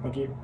Thank you.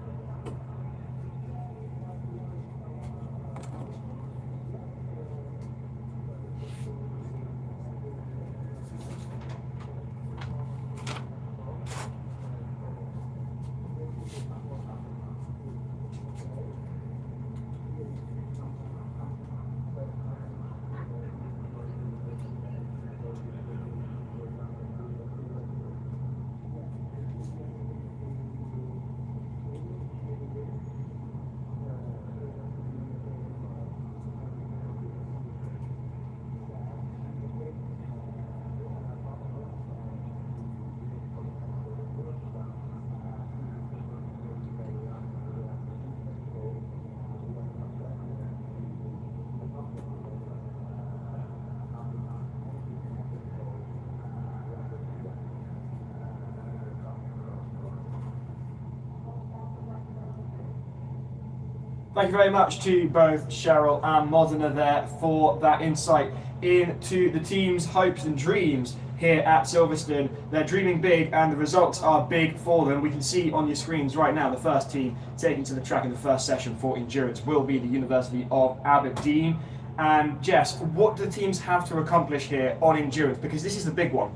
Thank you very much to both Cheryl and Modena there for that insight into the team's hopes and dreams here at Silverstone. They're dreaming big and the results are big for them. We can see on your screens right now the first team taking to the track in the first session for endurance will be the University of Aberdeen. And Jess, what do teams have to accomplish here on endurance? Because this is the big one.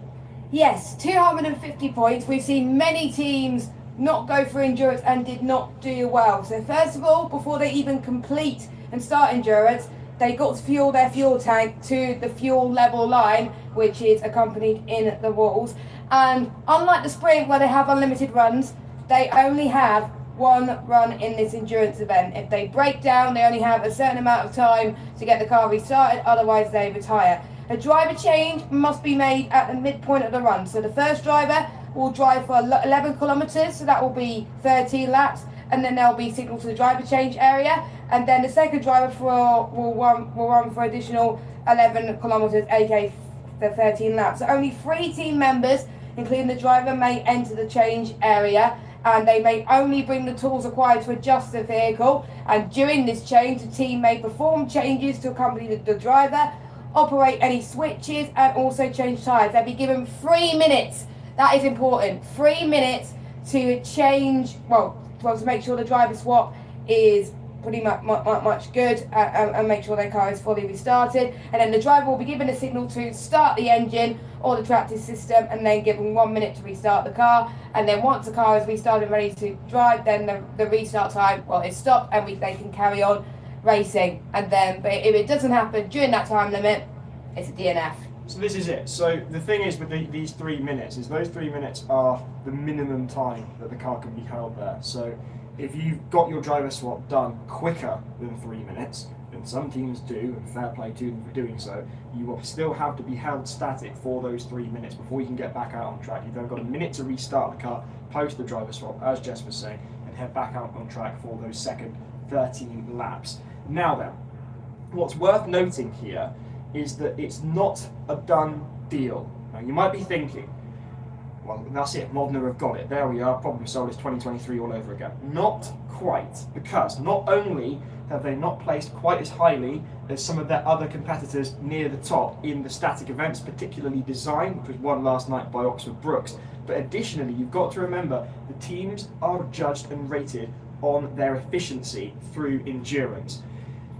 Yes, 250 points. We've seen many teams not go for endurance and did not do well. So first of all, before they even complete and start endurance, they got to fuel their fuel tank to the fuel level line, which is accompanied in the walls. And unlike the sprint where they have unlimited runs, they only have one run in this endurance event. If they break down, they only have a certain amount of time to get the car restarted, otherwise they retire. A driver change must be made at the midpoint of the run. So the first driver will drive for 11 kilometers, so that will be 13 laps, and then there'll be signal to the driver change area, and then the second driver will run for additional 11 kilometers, aka the 13 laps. So only 3 team members, including the driver, may enter the change area, and they may only bring the tools required to adjust the vehicle. And during this change, the team may perform changes to accompany the driver, operate any switches, and also change tyres. They'll be given 3 minutes. That is important. 3 minutes to change, to make sure the driver swap is pretty much good and make sure their car is fully restarted. And then the driver will be given a signal to start the engine or the tractive system, and then given 1 minute to restart the car. And then once the car is restarted and ready to drive, then the restart time, is stopped and they can carry on racing. And then, but if it doesn't happen during that time limit, it's a DNF. So this is it. So the thing is with these 3 minutes is those 3 minutes are the minimum time that the car can be held there. So if you've got your driver swap done quicker than 3 minutes, and some teams do, and fair play to them for doing so, you will still have to be held static for those 3 minutes before you can get back out on track. You've then got a minute to restart the car, post the driver swap, as Jess was saying, and head back out on track for those second 13 laps. Now then, what's worth noting here is that it's not a done deal. Now you might be thinking, well, that's it, Modena have got it. There we are, problem solved, it's 2023 all over again. Not quite, because not only have they not placed quite as highly as some of their other competitors near the top in the static events, particularly design, which was won last night by Oxford Brookes, but additionally, you've got to remember the teams are judged and rated on their efficiency through endurance.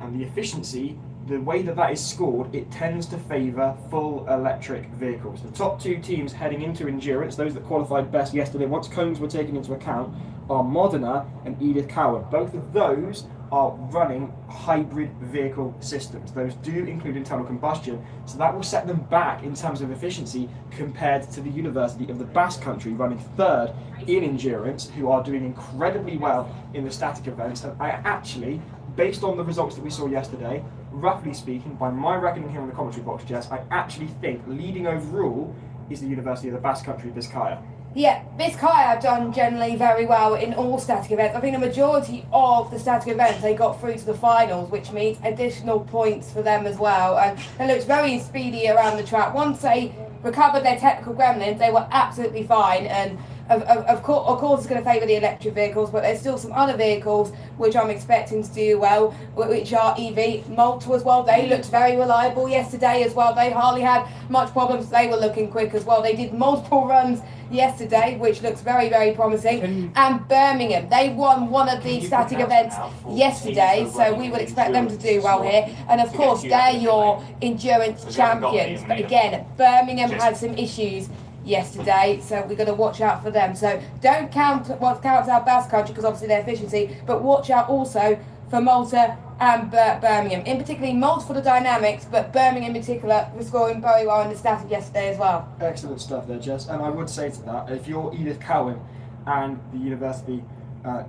And the efficiency, the way that is scored, it tends to favour full electric vehicles. The top 2 teams heading into endurance, those that qualified best yesterday, once cones were taken into account, are Modena and Edith Cowan. Both of those are running hybrid vehicle systems. Those do include internal combustion, so that will set them back in terms of efficiency compared to the University of the Basque Country, running 3rd in endurance, who are doing incredibly well in the static events. And I actually, based on the results that we saw yesterday, roughly speaking, by my reckoning here in the commentary box, Jess, I actually think leading overall is the University of the Basque Country, Vizcaya. Yeah, Vizcaya have done generally very well in all static events. I think the majority of the static events, they got through to the finals, which means additional points for them as well. And it looks very speedy around the track. Once they recovered their technical gremlins, they were absolutely fine. And Of course, it's going to favour the electric vehicles, but there's still some other vehicles which I'm expecting to do well, which are EV. Malta as well, they looked very reliable yesterday as well. They hardly had much problems. They were looking quick as well. They did multiple runs yesterday, which looks very, very promising. And Birmingham, they won one of the static events yesterday, so we would expect them to do well here. And of course, they're your endurance champions. But again, Birmingham had some issues yesterday, so we're going to watch out for them. So don't count what counts our Basque Country, because obviously their efficiency, but watch out also for Malta and Birmingham. In particular, Malta for the dynamics, but Birmingham in particular was scoring very well in the static yesterday as well. Excellent stuff there, Jess. And I would say to that, if you're Edith Cowan and the University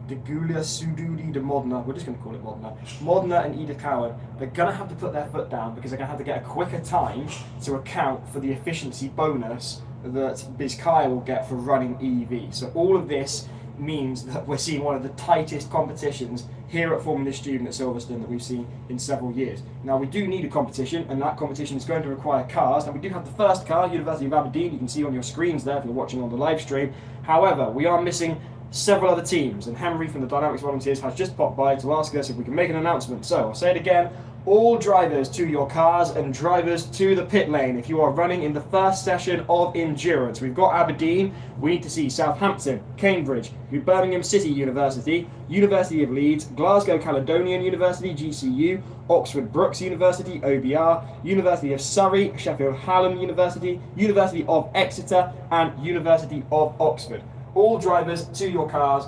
de Gulia Sududi de Modena, we're just going to call it Modena. Modena and Edith Cowan, they're going to have to put their foot down because they're going to have to get a quicker time to account for the efficiency bonus that Bizkaya will get for running EV. So all of this means that we're seeing one of the tightest competitions here at Formula Student at Silverstone that we've seen in several years. Now we do need a competition, and that competition is going to require cars. And we do have the first car, University of Aberdeen, you can see on your screens there if you're watching on the live stream. However, we are missing several other teams, and Henry from the Dynamics Volunteers has just popped by to ask us if we can make an announcement. So I'll say it again, all drivers to your cars and drivers to the pit lane if you are running in the first session of endurance. We've got Aberdeen, we need to see Southampton, Cambridge, Birmingham City University, University of Leeds, Glasgow Caledonian University, GCU, Oxford Brookes University, OBR, University of Surrey, Sheffield Hallam University, University of Exeter and University of Oxford. All drivers to your cars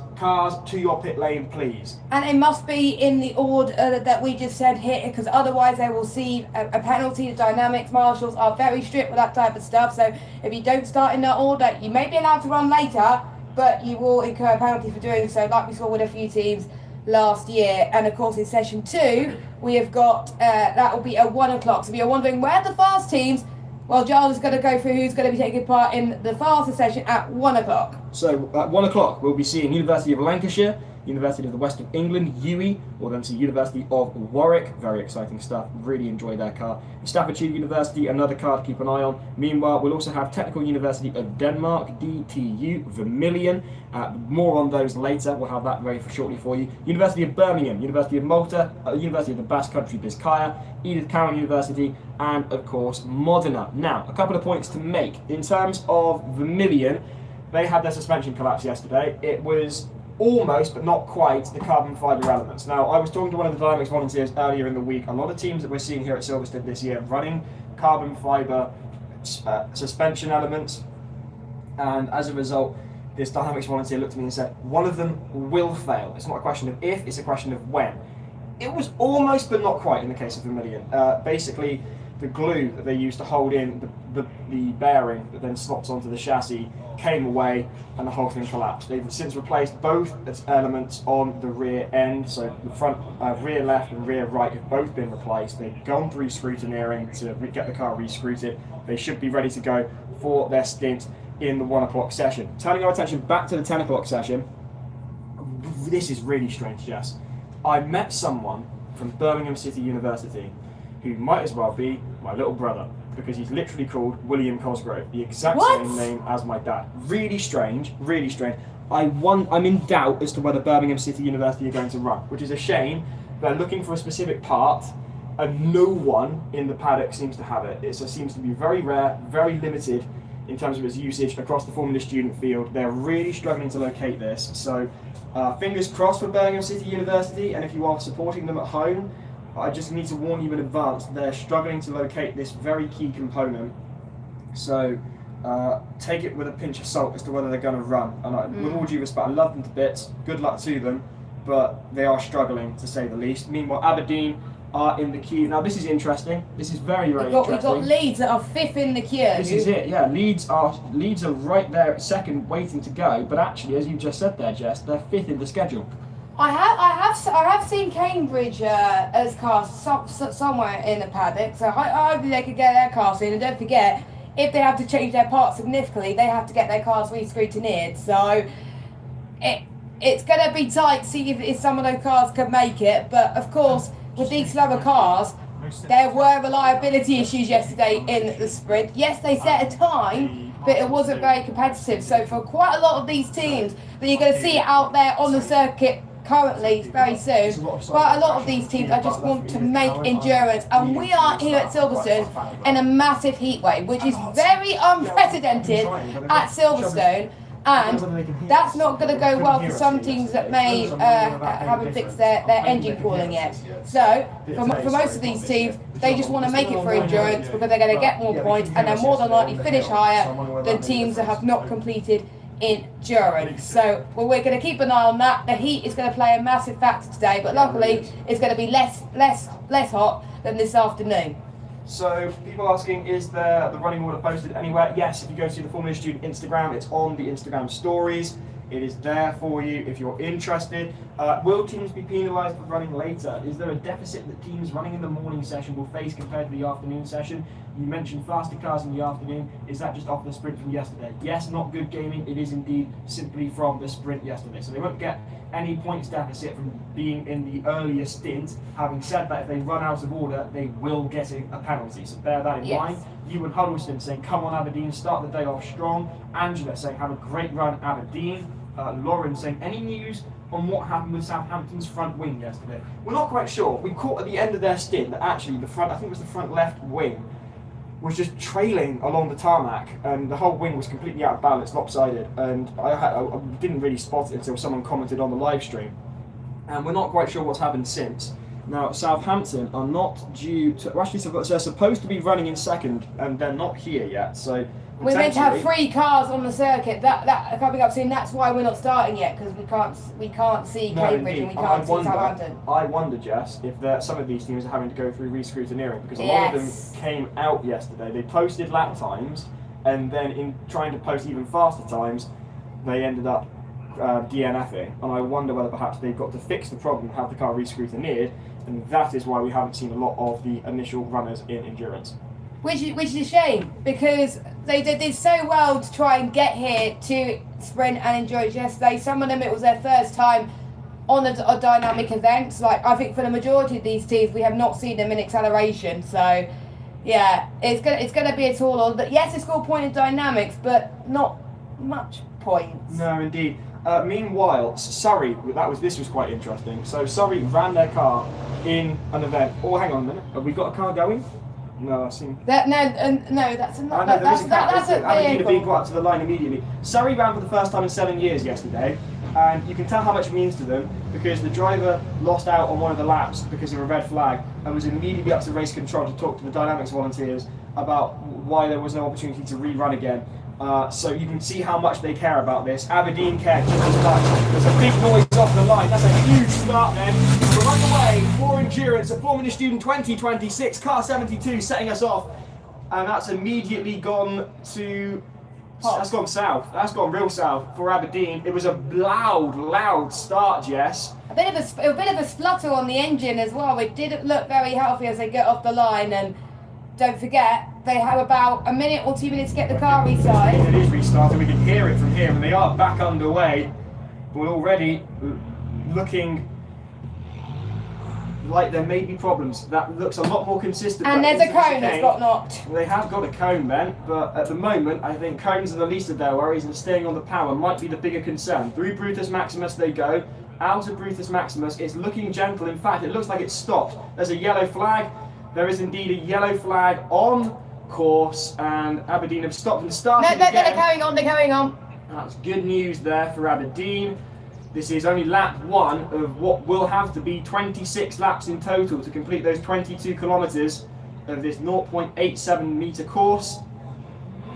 to your pit lane, please. And it must be in the order that we just said here, because otherwise they will see a penalty. The dynamics marshals are very strict with that type of stuff. So if you don't start in that order, you may be allowed to run later, but you will incur a penalty for doing so, like we saw with a few teams last year. And of course in session 2, we have got, that will be at 1 o'clock. So if you're wondering where the fast teams, well, Giles is going to go through who's going to be taking part in the faster session at 1 o'clock. So at 1 o'clock, we'll be seeing University of Lancashire, University of the West of England, UWE, we'll then see University of Warwick, very exciting stuff, really enjoy their car. Staffordshire University, another car to keep an eye on. Meanwhile, we'll also have Technical University of Denmark, DTU, Vermilion, more on those later, we'll have that very shortly for you. University of Birmingham, University of Malta, University of the Basque Country, Bizkaya, Edith Cowan University, and of course Modena. Now, a couple of points to make. In terms of Vermilion, they had their suspension collapse yesterday. It was almost, but not quite, the carbon fibre elements. Now, I was talking to one of the Dynamics volunteers earlier in the week. A lot of teams that we're seeing here at Silverstone this year running carbon fibre suspension elements, and as a result, this Dynamics volunteer looked at me and said, one of them will fail. It's not a question of if, it's a question of when. It was almost, but not quite in the case of Vermilion. Basically, the glue that they used to hold in the bearing that then slots onto the chassis came away and the whole thing collapsed. They've since replaced both its elements on the rear end, so the front, rear left and rear right have both been replaced. They've gone through scrutineering to get the car re-scruted. They should be ready to go for their stint in the 1 o'clock session. Turning our attention back to the 10 o'clock session, this is really strange, Jess. I met someone from Birmingham City University who might as well be my little brother, because he's literally called William Cosgrove, the exact same name as my dad. Really strange, really strange. I'm in doubt as to whether Birmingham City University are going to run, which is a shame. They're looking for a specific part, and no one in the paddock seems to have it. It seems to be very rare, very limited in terms of its usage across the Formula Student field. They're really struggling to locate this. So fingers crossed for Birmingham City University, and if you are supporting them at home, I just need to warn you in advance, they're struggling to locate this very key component. So take it with a pinch of salt as to whether they're going to run. And with all due respect, I love them to bits, good luck to them, but they are struggling to say the least. Meanwhile, Aberdeen are in the queue. Now this is interesting, this is very, very interesting. We've got Leeds that are 5th in the queue. This is it, yeah, Leeds are right there at second waiting to go, but actually, as you just said there, Jess, they're 5th in the schedule. I have seen Cambridge as cast somewhere in the paddock, so hopefully they could get their cars in. And don't forget, if they have to change their parts significantly, they have to get their cars re-scrutineered. So it's going to be tight to see if some of those cars can make it. But of course, with these slower cars, there were reliability issues yesterday in the sprint. Yes, they set a time, but it wasn't very competitive. So for quite a lot of these teams that you're going to see out there on the circuit currently very soon, quite a lot of these teams I just want to make endurance, and we are here at Silverstone in a massive heat wave, which is very unprecedented at Silverstone. And that's not going to go well for some teams that may haven't fixed their engine cooling yet. So, for most of these teams, they just want to make it for endurance because they're going to get more points and they're more than likely finish higher than teams that have not completed endurance. So, well, we're going to keep an eye on that. The heat is going to play a massive factor today, but luckily it's going to be less hot than this afternoon. So, people asking, is the running order posted anywhere? Yes, if you go to the Formula Student Instagram, it's on the Instagram stories. It is there for you if you're interested. Will teams be penalised for running later? Is there a deficit that teams running in the morning session will face compared to the afternoon session? You mentioned faster cars in the afternoon. Is that just off the sprint from yesterday? Yes, not good gaming. It is indeed simply from the sprint yesterday. So they won't get any points deficit from being in the earlier stint. Having said that, if they run out of order, they will get a penalty. So bear that in mind. You and Huddleston saying, come on Aberdeen, start the day off strong. Angela saying, have a great run Aberdeen. Lauren saying, any news on what happened with Southampton's front wing yesterday? We're not quite sure. We caught at the end of their stint that actually the front, I think it was the front left wing, was just trailing along the tarmac, and the whole wing was completely out of balance, lopsided, and I didn't really spot it until someone commented on the live stream. And we're not quite sure what's happened since. Now, Southampton are not due to, well, actually they're supposed to be running in second, and they're not here yet, so we're meant to have 3 cars on the circuit. That coming up soon. That's why we're not starting yet, because we can't see Cambridge and we can't see Southampton. I wonder, Jess, if some of these teams are having to go through re-scrutineering, because a lot of them came out yesterday. They posted lap times, and then in trying to post even faster times, they ended up DNFing. And I wonder whether perhaps they've got to fix the problem, have the car re-scrutineered, and that is why we haven't seen a lot of the initial runners in endurance. Which is a shame, because they did so well to try and get here to sprint and endurance yesterday. Some of them, it was their first time on a dynamic event. Like, I think for the majority of these teams, we have not seen them in acceleration. So, yeah, it's gonna be a tall order. But yes, they score point in dynamics, but not much points. No, indeed. Meanwhile, Surrey, this was quite interesting. So Surrey ran their car in an event. Oh, hang on a minute. Have we got a car going? No, I see. No, that's not. That's a being brought up to the line immediately. Surrey ran for the first time in 7 years yesterday, and you can tell how much it means to them because the driver lost out on one of the laps because of a red flag and was immediately up to race control to talk to the Dynamics volunteers about why there was no opportunity to rerun again. So you can see how much they care about this. Aberdeen care just as much. There's a big noise off the line. That's a huge start then. We're on the way for endurance at Formula Student 2026, car 72 setting us off. And that's immediately gone to... That's gone south. That's gone real south for Aberdeen. It was a loud start, Jess. A bit of a splutter on the engine as well. It didn't look very healthy as they get off the line, and don't forget, they have about a minute or 2 minutes to get the car restarted. It is restarted, we can hear it from here, and they are back underway. But already looking like there may be problems. That looks a lot more consistent. And there's a cone that's got knocked. They have got a cone then, but at the moment, I think cones are the least of their worries, and staying on the power might be the bigger concern. Through Brutus Maximus they go. Out of Brutus Maximus, it's looking gentle. In fact, it looks like it's stopped. There's a yellow flag. There is indeed a yellow flag on course, and Aberdeen have stopped and started again. They're carrying on. That's good news there for Aberdeen. This is only lap 1 of what will have to be 26 laps in total to complete those 22 kilometres of this 0.87 metre course.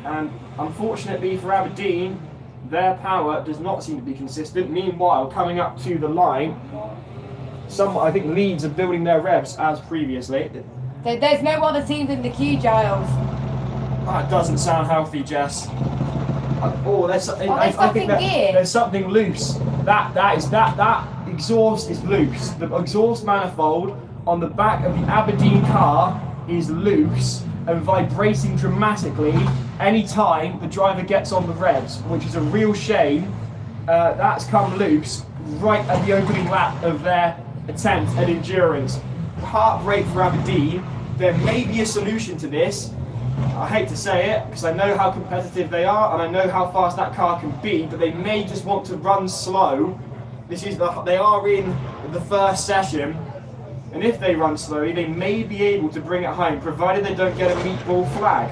And unfortunately for Aberdeen, their power does not seem to be consistent. Meanwhile, coming up to the line, I think Leeds are building their revs as previously. There's no other teams in the queue, Giles. That doesn't sound healthy, Jess. I think there's something loose. That exhaust is loose. The exhaust manifold on the back of the Aberdeen car is loose and vibrating dramatically any time the driver gets on the revs, which is a real shame. That's come loose right at the opening lap of their attempt at endurance. Heartbreak for Aberdeen. There may be a solution to this. I hate to say it, because I know how competitive they are, and I know how fast that car can be, but they may just want to run slow. They are in the first session, and if they run slowly, they may be able to bring it home, provided they don't get a meatball flag.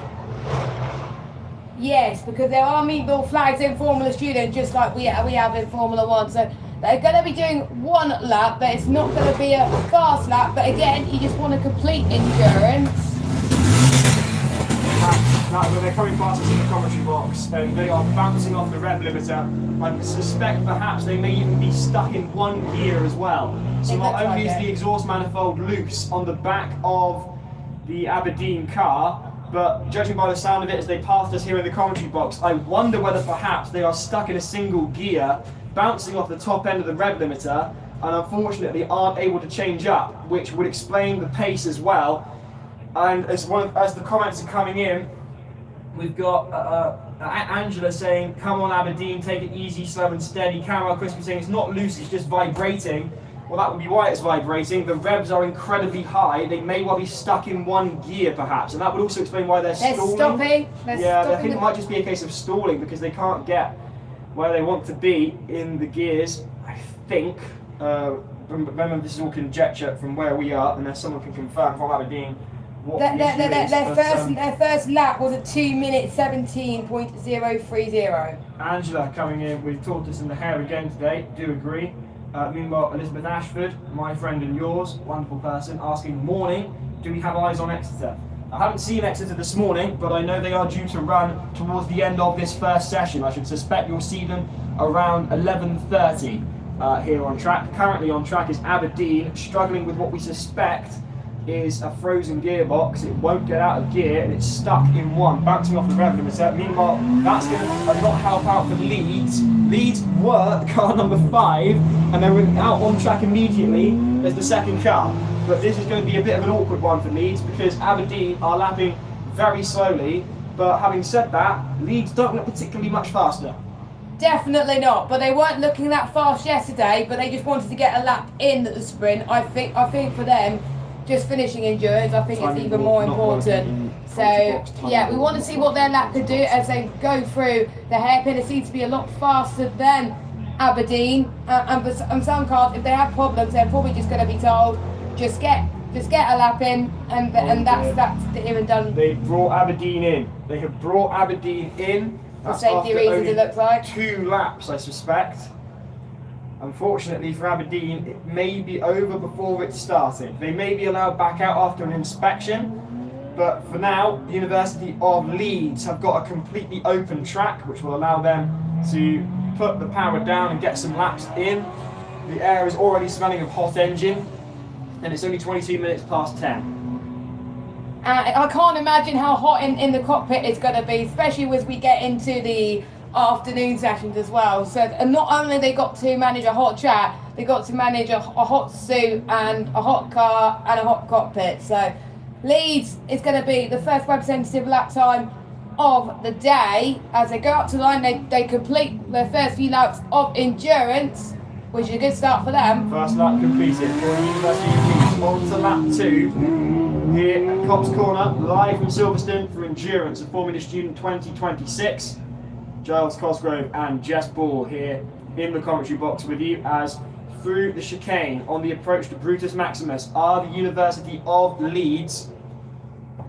Yes, because there are meatball flags in Formula Student, just like we have in Formula 1. So they're going to be doing one lap, but it's not going to be a fast lap. But again, you just want to complete endurance. When they're coming past us in the commentary box, and they are bouncing off the rev limiter, I suspect perhaps they may even be stuck in one gear as well. So not only is the exhaust manifold loose on the back of the Aberdeen car, but judging by the sound of it as they passed us here in the commentary box, I wonder whether perhaps they are stuck in a single gear, bouncing off the top end of the rev limiter, and unfortunately aren't able to change up, which would explain the pace as well. And as the comments are coming in, we've got Angela saying, "Come on, Aberdeen, take it easy, slow and steady." Caramel Crispy saying it's not loose, it's just vibrating. Well, that would be why it's vibrating. The revs are incredibly high. They may well be stuck in one gear, perhaps, and that would also explain why they're stalling. Stopping. I think it might just be a case of stalling because they can't get where they want to be in the gears. I think. Remember, this is all conjecture from where we are, unless someone can confirm from Aberdeen. Their first lap was at 2 minutes 17.030. Angela coming in, we've talked us in the hair again today, do agree. Meanwhile, Elizabeth Ashford, my friend and yours, wonderful person, asking, morning, do we have eyes on Exeter? I haven't seen Exeter this morning, but I know they are due to run towards the end of this first session. I should suspect you'll see them around 11:30 here on track. Currently on track is Aberdeen, struggling with what we suspect is a frozen gearbox. It won't get out of gear and it's stuck in one, bouncing off the rev limiter. Meanwhile, that's going to not help out for Leeds. Leeds were car number 5 and they were out on track immediately as the second car. But this is going to be a bit of an awkward one for Leeds because Aberdeen are lapping very slowly. But having said that, Leeds don't look particularly much faster. Definitely not, but they weren't looking that fast yesterday, but they just wanted to get a lap in at the sprint. I think for them, just finishing endurance, I think it's even more important. So, yeah, we want to see what their lap could do as they go through the hairpin. It seems to be a lot faster than Aberdeen. And some cars, if they have problems, they're probably just going to be told, just get a lap in, and that's the here and done. They brought Aberdeen in. They have brought Aberdeen in. For safety reasons, it looks like. 2 laps, I suspect. Unfortunately for Aberdeen, it may be over before it started. They may be allowed back out after an inspection, but for now, the University of Leeds have got a completely open track, which will allow them to put the power down and get some laps in. The air is already smelling of hot engine, and it's only 22 minutes past 10. I can't imagine how hot in the cockpit it's going to be, especially as we get into the afternoon sessions as well. So, and not only they got to manage a hot track, they got to manage a hot suit and a hot car and a hot cockpit. So Leeds is going to be the first representative lap time of the day. As they go up to the line, they complete their first few laps of endurance, which is a good start for them. First lap completed for the University of Leeds. On to lap 2 here at Cops Corner, live from Silverstone for Endurance of Formula Student 2026. Giles Cosgrove and Jess Ball here in the commentary box with you as through the chicane on the approach to Brutus Maximus are the University of Leeds,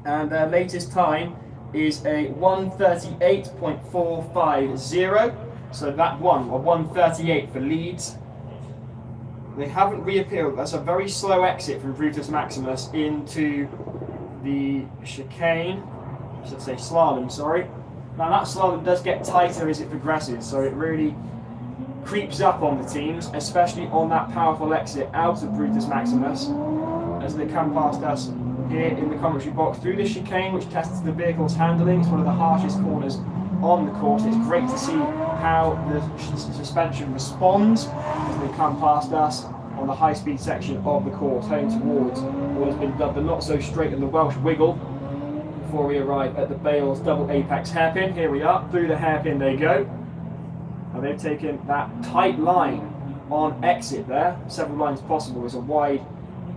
and their latest time is a 1:38.450. So that one, a 1:38 for Leeds. They haven't reappeared. That's a very slow exit from Brutus Maximus into the chicane. I should say slalom, sorry. Now that slalom does get tighter as it progresses, so it really creeps up on the teams, especially on that powerful exit out of Brutus Maximus as they come past us here in the commentary box through the chicane, which tests the vehicle's handling. It's one of the harshest corners on the course. It's great to see how the suspension responds as they come past us on the high-speed section of the course, heading towards what has been dubbed the not-so-straight and the Welsh Wiggle before we arrive at the Bales double apex hairpin. Here we are, through the hairpin they go. And they've taken that tight line on exit there. Several lines possible. There's a wide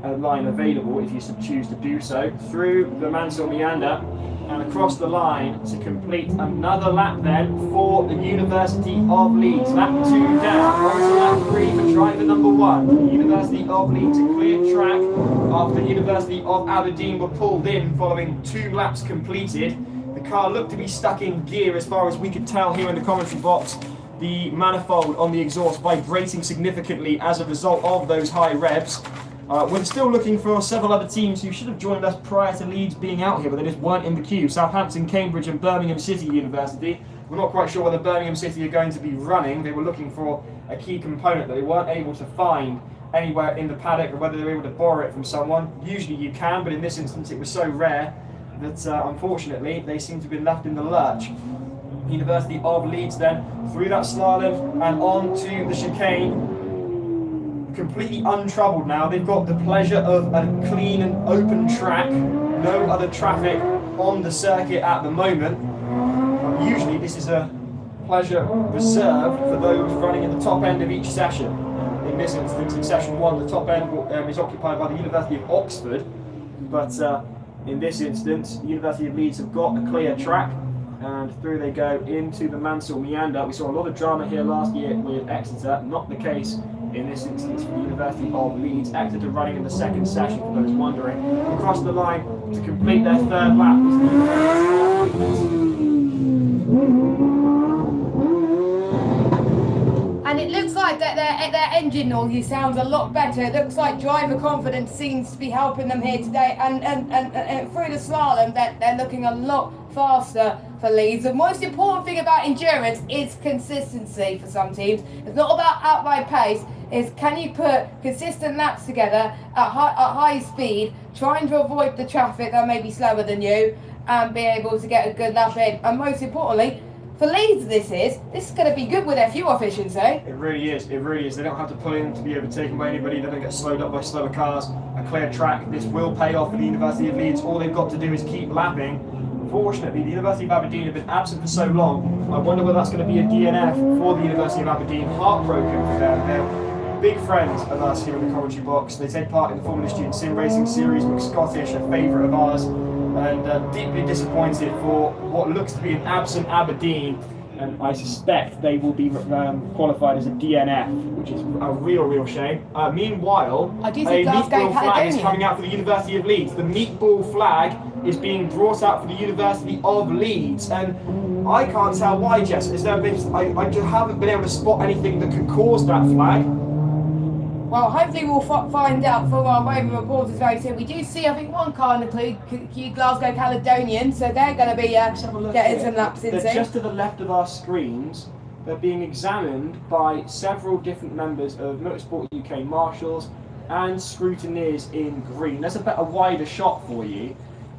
line available if you choose to do so. Through the Mansell Meander and across the line to complete another lap then for the University of Leeds. Lap 2 down, on to lap 3 for driver number 1. The University of Leeds, a clear track after the University of Aberdeen were pulled in following 2 laps completed. The car looked to be stuck in gear as far as we could tell here in the commentary box. The manifold on the exhaust vibrating significantly as a result of those high revs. We're still looking for several other teams who should have joined us prior to Leeds being out here, but they just weren't in the queue. Southampton, Cambridge and Birmingham City University. We're not quite sure whether Birmingham City are going to be running. They were looking for a key component that they weren't able to find anywhere in the paddock, or whether they were able to borrow it from someone. Usually you can, but in this instance it was so rare that unfortunately they seem to have been left in the lurch. University of Leeds then through that slalom and on to the chicane. Completely untroubled now. They've got the pleasure of a clean and open track. No other traffic on the circuit at the moment. Usually this is a pleasure reserved for those running at the top end of each session. In this instance, in session 1, the top end is occupied by the University of Oxford. But in this instance, the University of Leeds have got a clear track. And through they go into the Mansell Meander. We saw a lot of drama here last year with Exeter. Not the case in this instance for the University of Leeds. Exeter running in the second session, for those wondering. Across the line to complete their 3rd lap. And it looks like that their engine noise sounds a lot better. It looks like driver confidence seems to be helping them here today. And through the slalom, they're looking a lot faster for Leeds. The most important thing about endurance is consistency for some teams. It's not about outright pace. It's can you put consistent laps together at high speed, trying to avoid the traffic that may be slower than you, and be able to get a good lap in. And most importantly, for Leeds, this is going to be good with their fuel efficiency. It really is. It really is. They don't have to pull in to be overtaken by anybody. They don't get slowed up by slower cars. A clear track. This will pay off for the University of Leeds. All they've got to do is keep lapping. Unfortunately, the University of Aberdeen have been absent for so long. I wonder whether that's going to be a DNF for the University of Aberdeen. Heartbroken for them. They're big friends of us here in the commentary box. They take part in the Formula Student Sim Racing Series. We're Scottish, a favourite of ours. And deeply disappointed for what looks to be an absent Aberdeen, and I suspect they will be qualified as a DNF, which is a real shame. Meanwhile, a meatball flag is coming out for the University of Leeds. The meatball flag is being brought out for the University of Leeds, and I can't tell why, Jess. I haven't been able to spot anything that could cause that flag. Well, hopefully we'll find out from our roving reporters very soon. We do see, I think, one car in the Glasgow Caledonian, so they're going to be getting some laps in soon. They're just to the left of our screens. They're being examined by several different members of Motorsport UK marshals and scrutineers in green. There's a wider shot for you,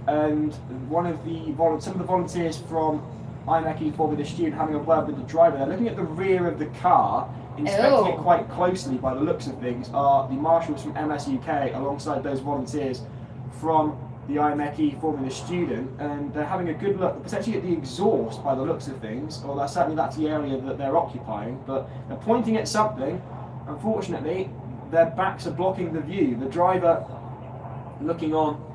and some of the volunteers from IMEC Formula Student having a word with the driver. They're looking at the rear of the car. Inspecting it quite closely by the looks of things are the marshals from MS UK alongside those volunteers from the IMEC Formula Student, and they're having a good look, potentially at the exhaust by the looks of things, or certainly that's the area that they're occupying, but they're pointing at something. Unfortunately, their backs are blocking the view. The driver looking on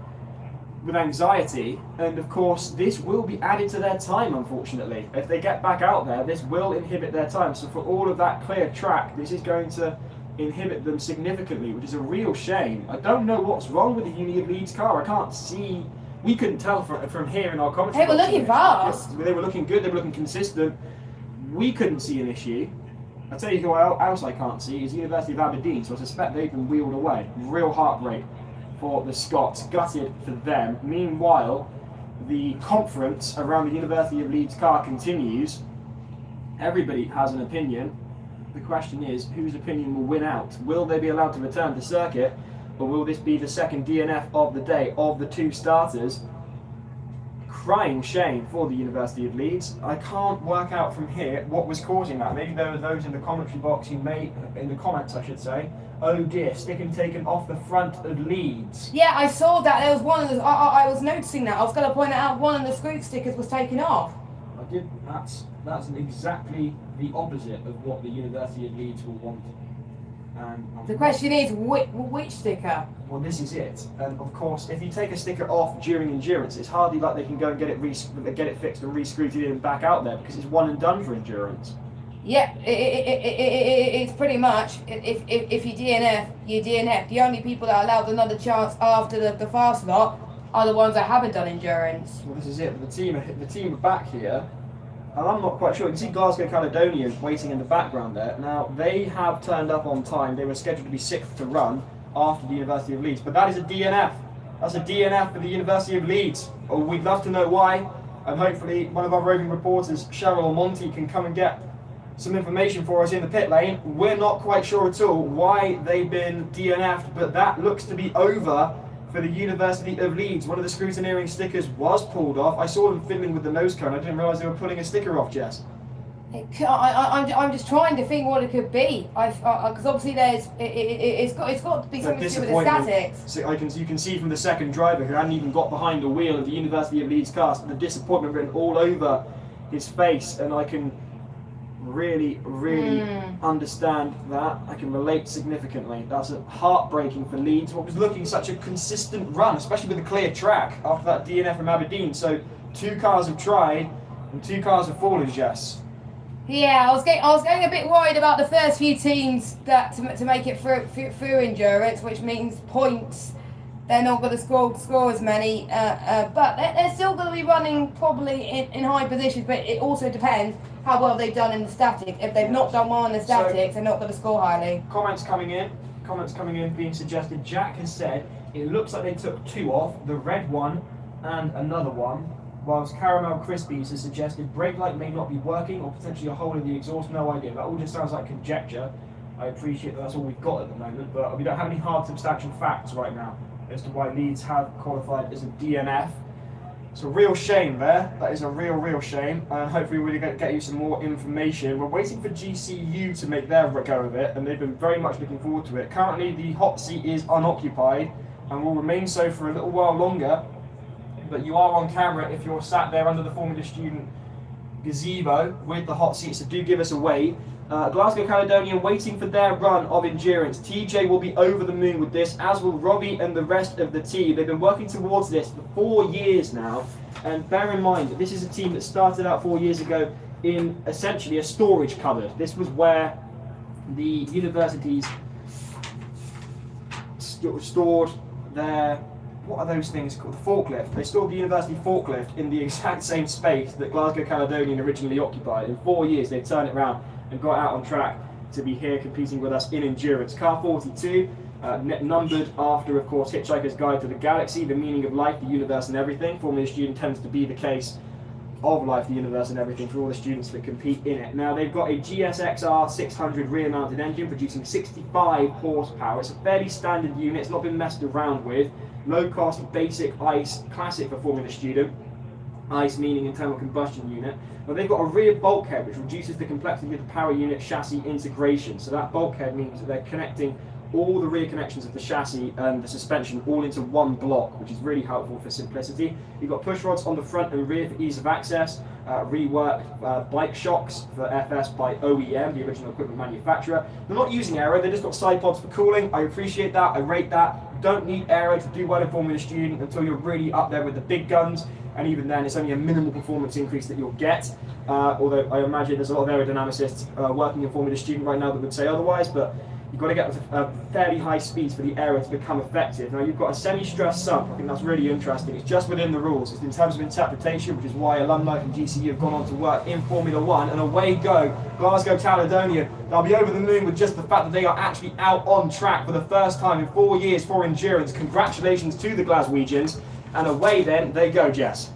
with anxiety, and of course this will be added to their time, unfortunately. If they get back out there, this will inhibit their time. So for all of that clear track, this is going to inhibit them significantly, which is a real shame. I don't know what's wrong with the Uni of Leeds car. I can't see, we couldn't tell from here in our commentary. They were looking fast. They were looking good, they were looking consistent. We couldn't see an issue. I'll tell you who else I can't see is the University of Aberdeen, so I suspect they've been wheeled away. Real heartbreak for the Scots, gutted for them. Meanwhile, the conference around the University of Leeds car continues. Everybody has an opinion. The question is, whose opinion will win out? Will they be allowed to return to circuit, or will this be the second DNF of the day of the 2 starters? Crying shame for the University of Leeds. I can't work out from here what was causing that. Maybe there were those in the commentary box who made, in the comments I should say, oh dear, stick and taken off the front of Leeds. Yeah, I saw that. There was one of the, I was noticing that. I was going to point out one of the screw stickers was taken off. I did. That's exactly the opposite of what the University of Leeds will want. And The question is, which sticker? well, this is it. And of course, if you take a sticker off during endurance, it's hardly like they can go and get it fixed and re-screwed in and back out there, because it's one and done for endurance. Yeah, it's pretty much, if you DNF, you DNF. The only people that are allowed another chance after the fast lot are the ones that haven't done endurance. Well, this is it. The team are back here, and I'm not quite sure. You can see Glasgow Caledonia waiting in the background there. Now, they have turned up on time. They were scheduled to be 6th to run after the University of Leeds, but that is a DNF. That's a DNF for the University of Leeds. Oh, we'd love to know why, and hopefully one of our roving reporters, Cheryl or Monty, can come and get some information for us in the pit lane. We're not quite sure at all why they've been DNF'd, but that looks to be over for the University of Leeds. One of the scrutineering stickers was pulled off. I saw them fiddling with the nose cone. I didn't realise they were pulling a sticker off, Jess. I'm just trying to think what it could be. Because obviously it's got to be something to do with the statics. So you can see from the second driver, who hadn't even got behind the wheel of the University of Leeds car, the disappointment written all over his face, and I can really understand that. I can relate significantly. That's heartbreaking for Leeds, what was looking such a consistent run, especially with a clear track after that DNF from Aberdeen. So 2 cars have tried and 2 cars have fallen, Jess. Yeah, I was getting a bit worried about the first few teams that to make it through endurance, which means points. They're not going to score as many, but they're still going to be running probably in high positions. But it also depends how well they've done in the statics. If they've not done well in the statics, they're not going to score highly. Comments coming in being suggested. Jack has said it looks like they took 2 off, the red one and another one, whilst Caramel Crispies has suggested brake light may not be working or potentially a hole in the exhaust. No idea. That all just sounds like conjecture. I appreciate that's all we've got at the moment, but we don't have any hard substantial facts right now as to why Leeds have qualified as a DNF. It's a real shame there. That is a real shame. And hopefully we're going to get you some more information. We're waiting for GCU to make their go of it, and they've been very much looking forward to it. Currently the hot seat is unoccupied and will remain so for a little while longer. But you are on camera if you're sat there under the Formula Student gazebo with the hot seat, so do give us a wave. Glasgow Caledonian waiting for their run of endurance. TJ will be over the moon with this, as will Robbie and the rest of the team. They've been working towards this for 4 years now, and bear in mind that this is a team that started out 4 years ago in essentially a storage cupboard. This was where the universities stored their, what are those things called? The forklift. They stored the university forklift in the exact same space that Glasgow Caledonian originally occupied. In 4 years they've turned it around and got out on track to be here competing with us in endurance. Car 42, numbered after, of course, Hitchhiker's Guide to the Galaxy, the meaning of life, the universe and everything. Formula Student tends to be the case of life, the universe and everything for all the students that compete in it. Now they've got a GSXR 600 rear-mounted engine producing 65 horsepower. It's a fairly standard unit, it's not been messed around with. Low cost, basic ICE, classic for Formula Student. ICE meaning internal combustion unit. But they've got a rear bulkhead which reduces the complexity of the power unit chassis integration. So that bulkhead means that they're connecting all the rear connections of the chassis and the suspension all into one block, which is really helpful for simplicity. You've got push rods on the front and rear for ease of access, reworked bike shocks for FS by OEM, the original equipment manufacturer. They're not using aero, they've just got side pods for cooling. I appreciate that, I rate that. You don't need aero to do well in Formula Student until you're really up there with the big guns, and even then it's only a minimal performance increase that you'll get. Although I imagine there's a lot of aerodynamicists working in Formula Student right now that would say otherwise, but you've got to get to fairly high speeds for the aero to become effective. Now you've got a semi-stressed sump. I think that's really interesting. It's just within the rules. It's in terms of interpretation, which is why alumni from GCU have gone on to work in Formula 1. And away go, Glasgow Caledonia. They'll be over the moon with just the fact that they are actually out on track for the first time in 4 years for endurance. Congratulations to the Glaswegians. And away then they go, Jess.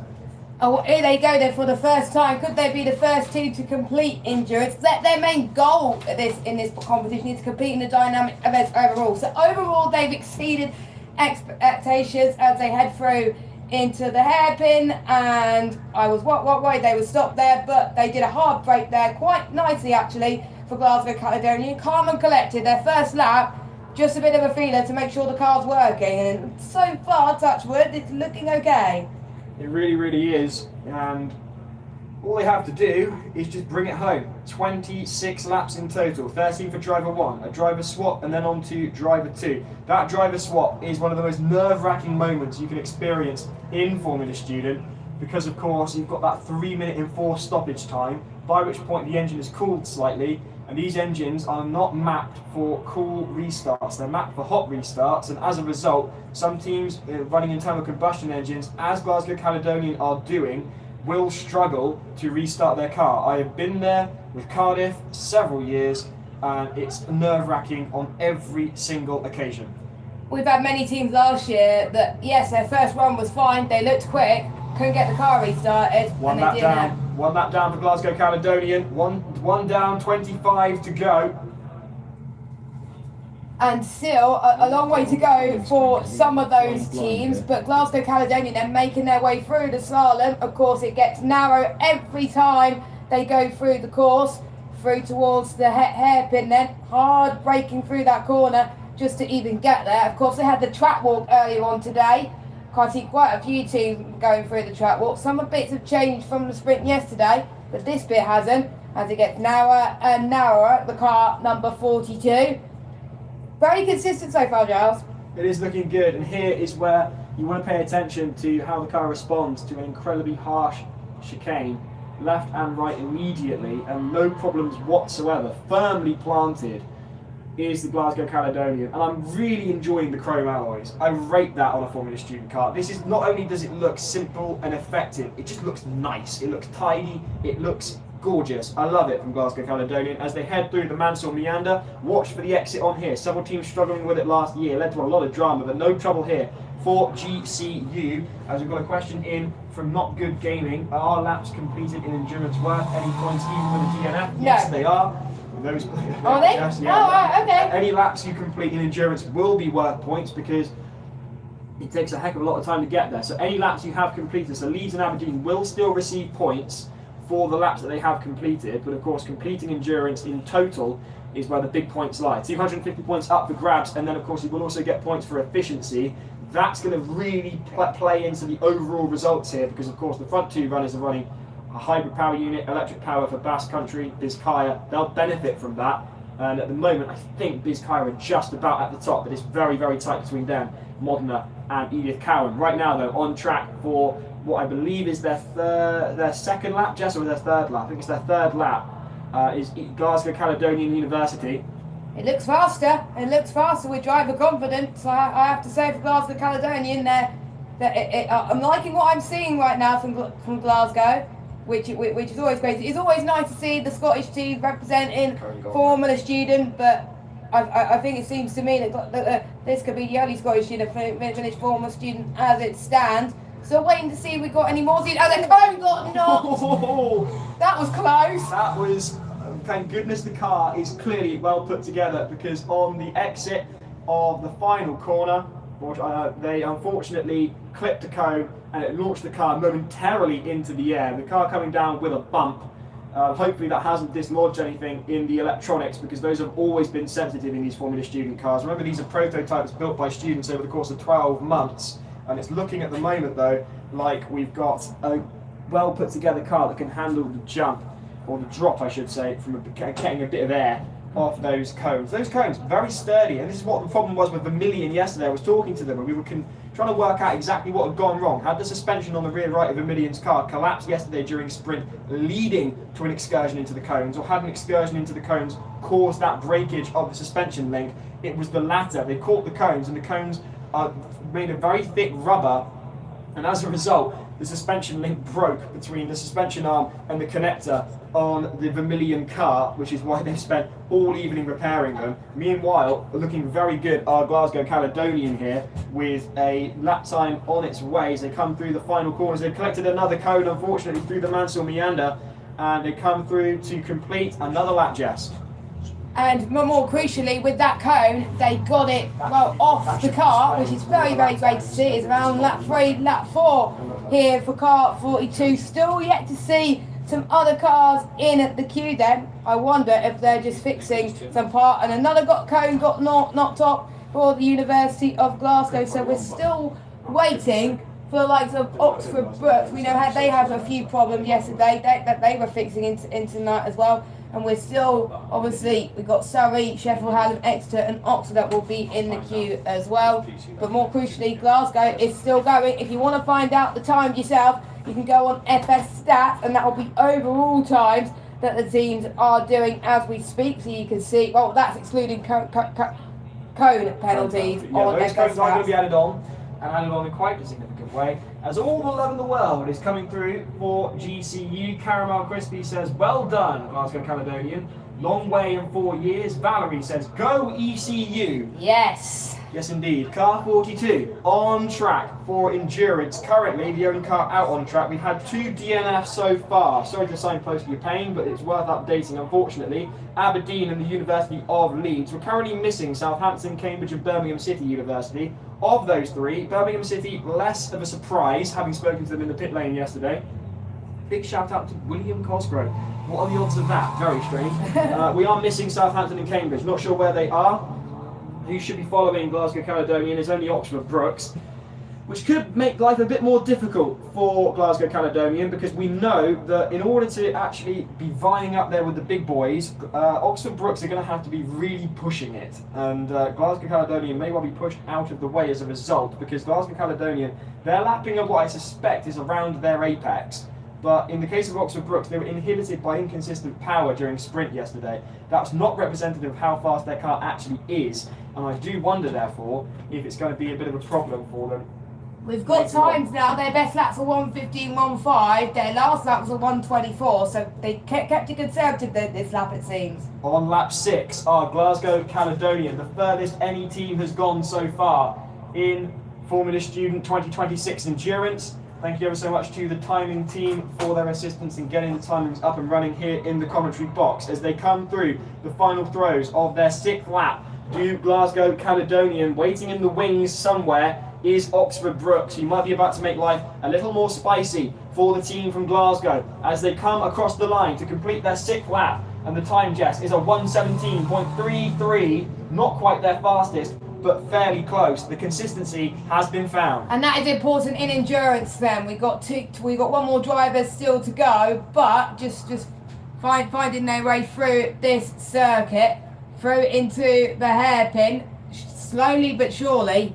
Oh, here they go then for the first time. Could they be the first team to complete endurance? Their main goal in this competition is to compete in the dynamic events overall. So overall, they've exceeded expectations as they head through into the hairpin. And I was worried they would stop there, but they did a hard break there quite nicely actually for Glasgow Caledonia. Calm and collected. Their first lap, just a bit of a feeler to make sure the car's working. And so far, touch wood, it's looking okay. It really is, and All they have to do is just bring it home. 26 laps in total, 13 for driver 1, a driver swap, and then on to driver 2. That driver swap is one of the most nerve-wracking moments you can experience in Formula Student, because of course you've got that 3-minute enforced stoppage time, by which point the engine is cooled slightly, and these engines are not mapped for cool restarts, they're mapped for hot restarts, and as a result, some teams running internal combustion engines, as Glasgow Caledonian are doing, will struggle to restart their car. I have been there with Cardiff several years, and it's nerve-wracking on every single occasion. We've had many teams last year that, yes, their first run was fine, they looked quick, couldn't get the car restarted. One lap down for Glasgow Caledonian, one down, 25 to go. And still a long way to go for some of those teams, but Glasgow Caledonian, they're making their way through the slalom. Of course, it gets narrow every time they go through the course, through towards the hairpin, then hard braking through that corner just to even get there. Of course, they had the track walk earlier on today. I see quite a few teams going through the track walk. Some bits have changed from the sprint yesterday, but this bit hasn't, as it gets narrower and narrower. The car number 42. Very consistent so far, Giles. It is looking good, and here is where you want to pay attention to how the car responds to an incredibly harsh chicane, left and right immediately, and no problems whatsoever. Firmly planted is the Glasgow Caledonian, and I'm really enjoying the chrome alloys. I rate that on a Formula Student car. This is, not only does it look simple and effective, it just looks nice. It looks tidy, it looks gorgeous. I love it from Glasgow Caledonian. As they head through the Mansell Meander, watch for the exit on here. Several teams struggling with it last year, led to a lot of drama, but no trouble here for GCU. As we've got a question in from Not Good Gaming, are laps completed in endurance worth any points even with a DNF? No. Yes, they are. Those, are they? yes, yeah. Oh, right, okay. Any laps you complete in endurance will be worth points, because it takes a heck of a lot of time to get there. So any laps you have completed, so Leeds and Aberdeen will still receive points for the laps that they have completed, but of course completing endurance in total is where the big points lie. 250 points up for grabs, and then of course you will also get points for efficiency. That's going to really play into the overall results here, because of course the front two runners are running a hybrid power unit, electric power for Basque Country, Bizkaia. They'll benefit from that, and at the moment I think Bizkaia are just about at the top, but it's very, very tight between them, Modena and Edith Cowan. Right now though, on track for what I believe is their second lap, Jess, or their third lap. I think it's their third lap, is Glasgow Caledonian University. It looks faster. It looks faster with driver confidence. I have to say for Glasgow Caledonian, I'm liking what I'm seeing right now from Glasgow, which is always great. It's always nice to see the Scottish team representing Formula Student, but I think it seems to me that this could be the only Scottish team to finish Formula Student as it stands. So waiting to see if we got any more seeds. Oh, the cone got knocked! That was close. That was, thank goodness the car is clearly well put together, because on the exit of the final corner, they unfortunately clipped a cone and it launched the car momentarily into the air. The car coming down with a bump. Hopefully that hasn't dislodged anything in the electronics, because those have always been sensitive in these Formula Student cars. Remember, these are prototypes built by students over the course of 12 months. And it's looking at the moment though like we've got a well put together car that can handle the jump, or the drop I should say, from getting a bit of air off those cones. Those cones, very sturdy, and this is what the problem was with Vermilion yesterday. I was talking to them and we were trying to work out exactly what had gone wrong. Had the suspension on the rear right of Vermilion's car collapsed yesterday during sprint, leading to an excursion into the cones, or had an excursion into the cones caused that breakage of the suspension link? It was the latter. They caught the cones, and the cones are made of very thick rubber, and as a result the suspension link broke between the suspension arm and the connector on the Vermilion car, which is why they've spent all evening repairing them. Meanwhile, looking very good are Glasgow Caledonian here, with a lap time on its way as they come through the final corners. They've collected another cone, unfortunately, through the Mansell Meander, and they come through to complete another lap, Jess. And more crucially, with that cone, they got it well off the car, which is very, very great to see. It's around lap 3, lap 4 here for car 42. Still yet to see some other cars in at the queue then. I wonder if they're just fixing some part. And another cone got knocked off for the University of Glasgow. So we're still waiting for the likes of Oxford Brooks, we know how they had a few problems yesterday that they were fixing in tonight as well. And we're still, obviously, we've got Surrey, Sheffield Hallam, Exeter and Oxford that will be in the queue as well. But more crucially, Glasgow is still going. If you want to find out the time yourself, you can go on FS Stats, and that will be overall times that the teams are doing as we speak. So you can see, well, that's excluding cone penalties Yeah, on those FS cones are going to be Stats. added on, and added on in quite a significant way, as all the love in the world is coming through for GCU. Caramel Crispy says, well done, Glasgow Caledonian. Long way in 4 years. Valerie says, go ECU. Yes. Yes, indeed. Car 42 on track for endurance. Currently, the only car out on track. We've had 2 DNFs so far. Sorry to signpost your pain, but it's worth updating, unfortunately. Aberdeen and the University of Leeds. We're currently missing Southampton, Cambridge, and Birmingham City University. Of those 3, Birmingham City, less of a surprise, having spoken to them in the pit lane yesterday. Big shout out to William Cosgrove. What are the odds of that? Very strange. We are missing Southampton and Cambridge. Not sure where they are. Who should be following Glasgow Caledonian is only Oxford Brooks, which could make life a bit more difficult for Glasgow Caledonian, because we know that in order to actually be vying up there with the big boys, Oxford Brooks are going to have to be really pushing it, and Glasgow Caledonian may well be pushed out of the way as a result, because Glasgow Caledonian, their lapping of what I suspect is around their apex. But in the case of Oxford Brooks, they were inhibited by inconsistent power during sprint yesterday. That's not representative of how fast their car actually is, and I do wonder, therefore, if it's going to be a bit of a problem for them. We've got times now. Their best laps are 1:15.15. Their last lap was a 1:24, so they kept it conservative this lap, it seems. On lap 6 are Glasgow Caledonian, the furthest any team has gone so far in Formula Student 2026 Endurance. Thank you ever so much to the timing team for their assistance in getting the timings up and running here in the commentary box as they come through the final throws of their 6th lap. Do Glasgow Caledonian, waiting in the wings somewhere, is Oxford Brooks, who might be about to make life a little more spicy for the team from Glasgow as they come across the line to complete their 6th lap. And the time, Jess, is a 1:17.33, not quite their fastest, but fairly close. The consistency has been found. And that is important in endurance then. We've got one more driver still to go, but just finding their way through this circuit, through into the hairpin, slowly but surely.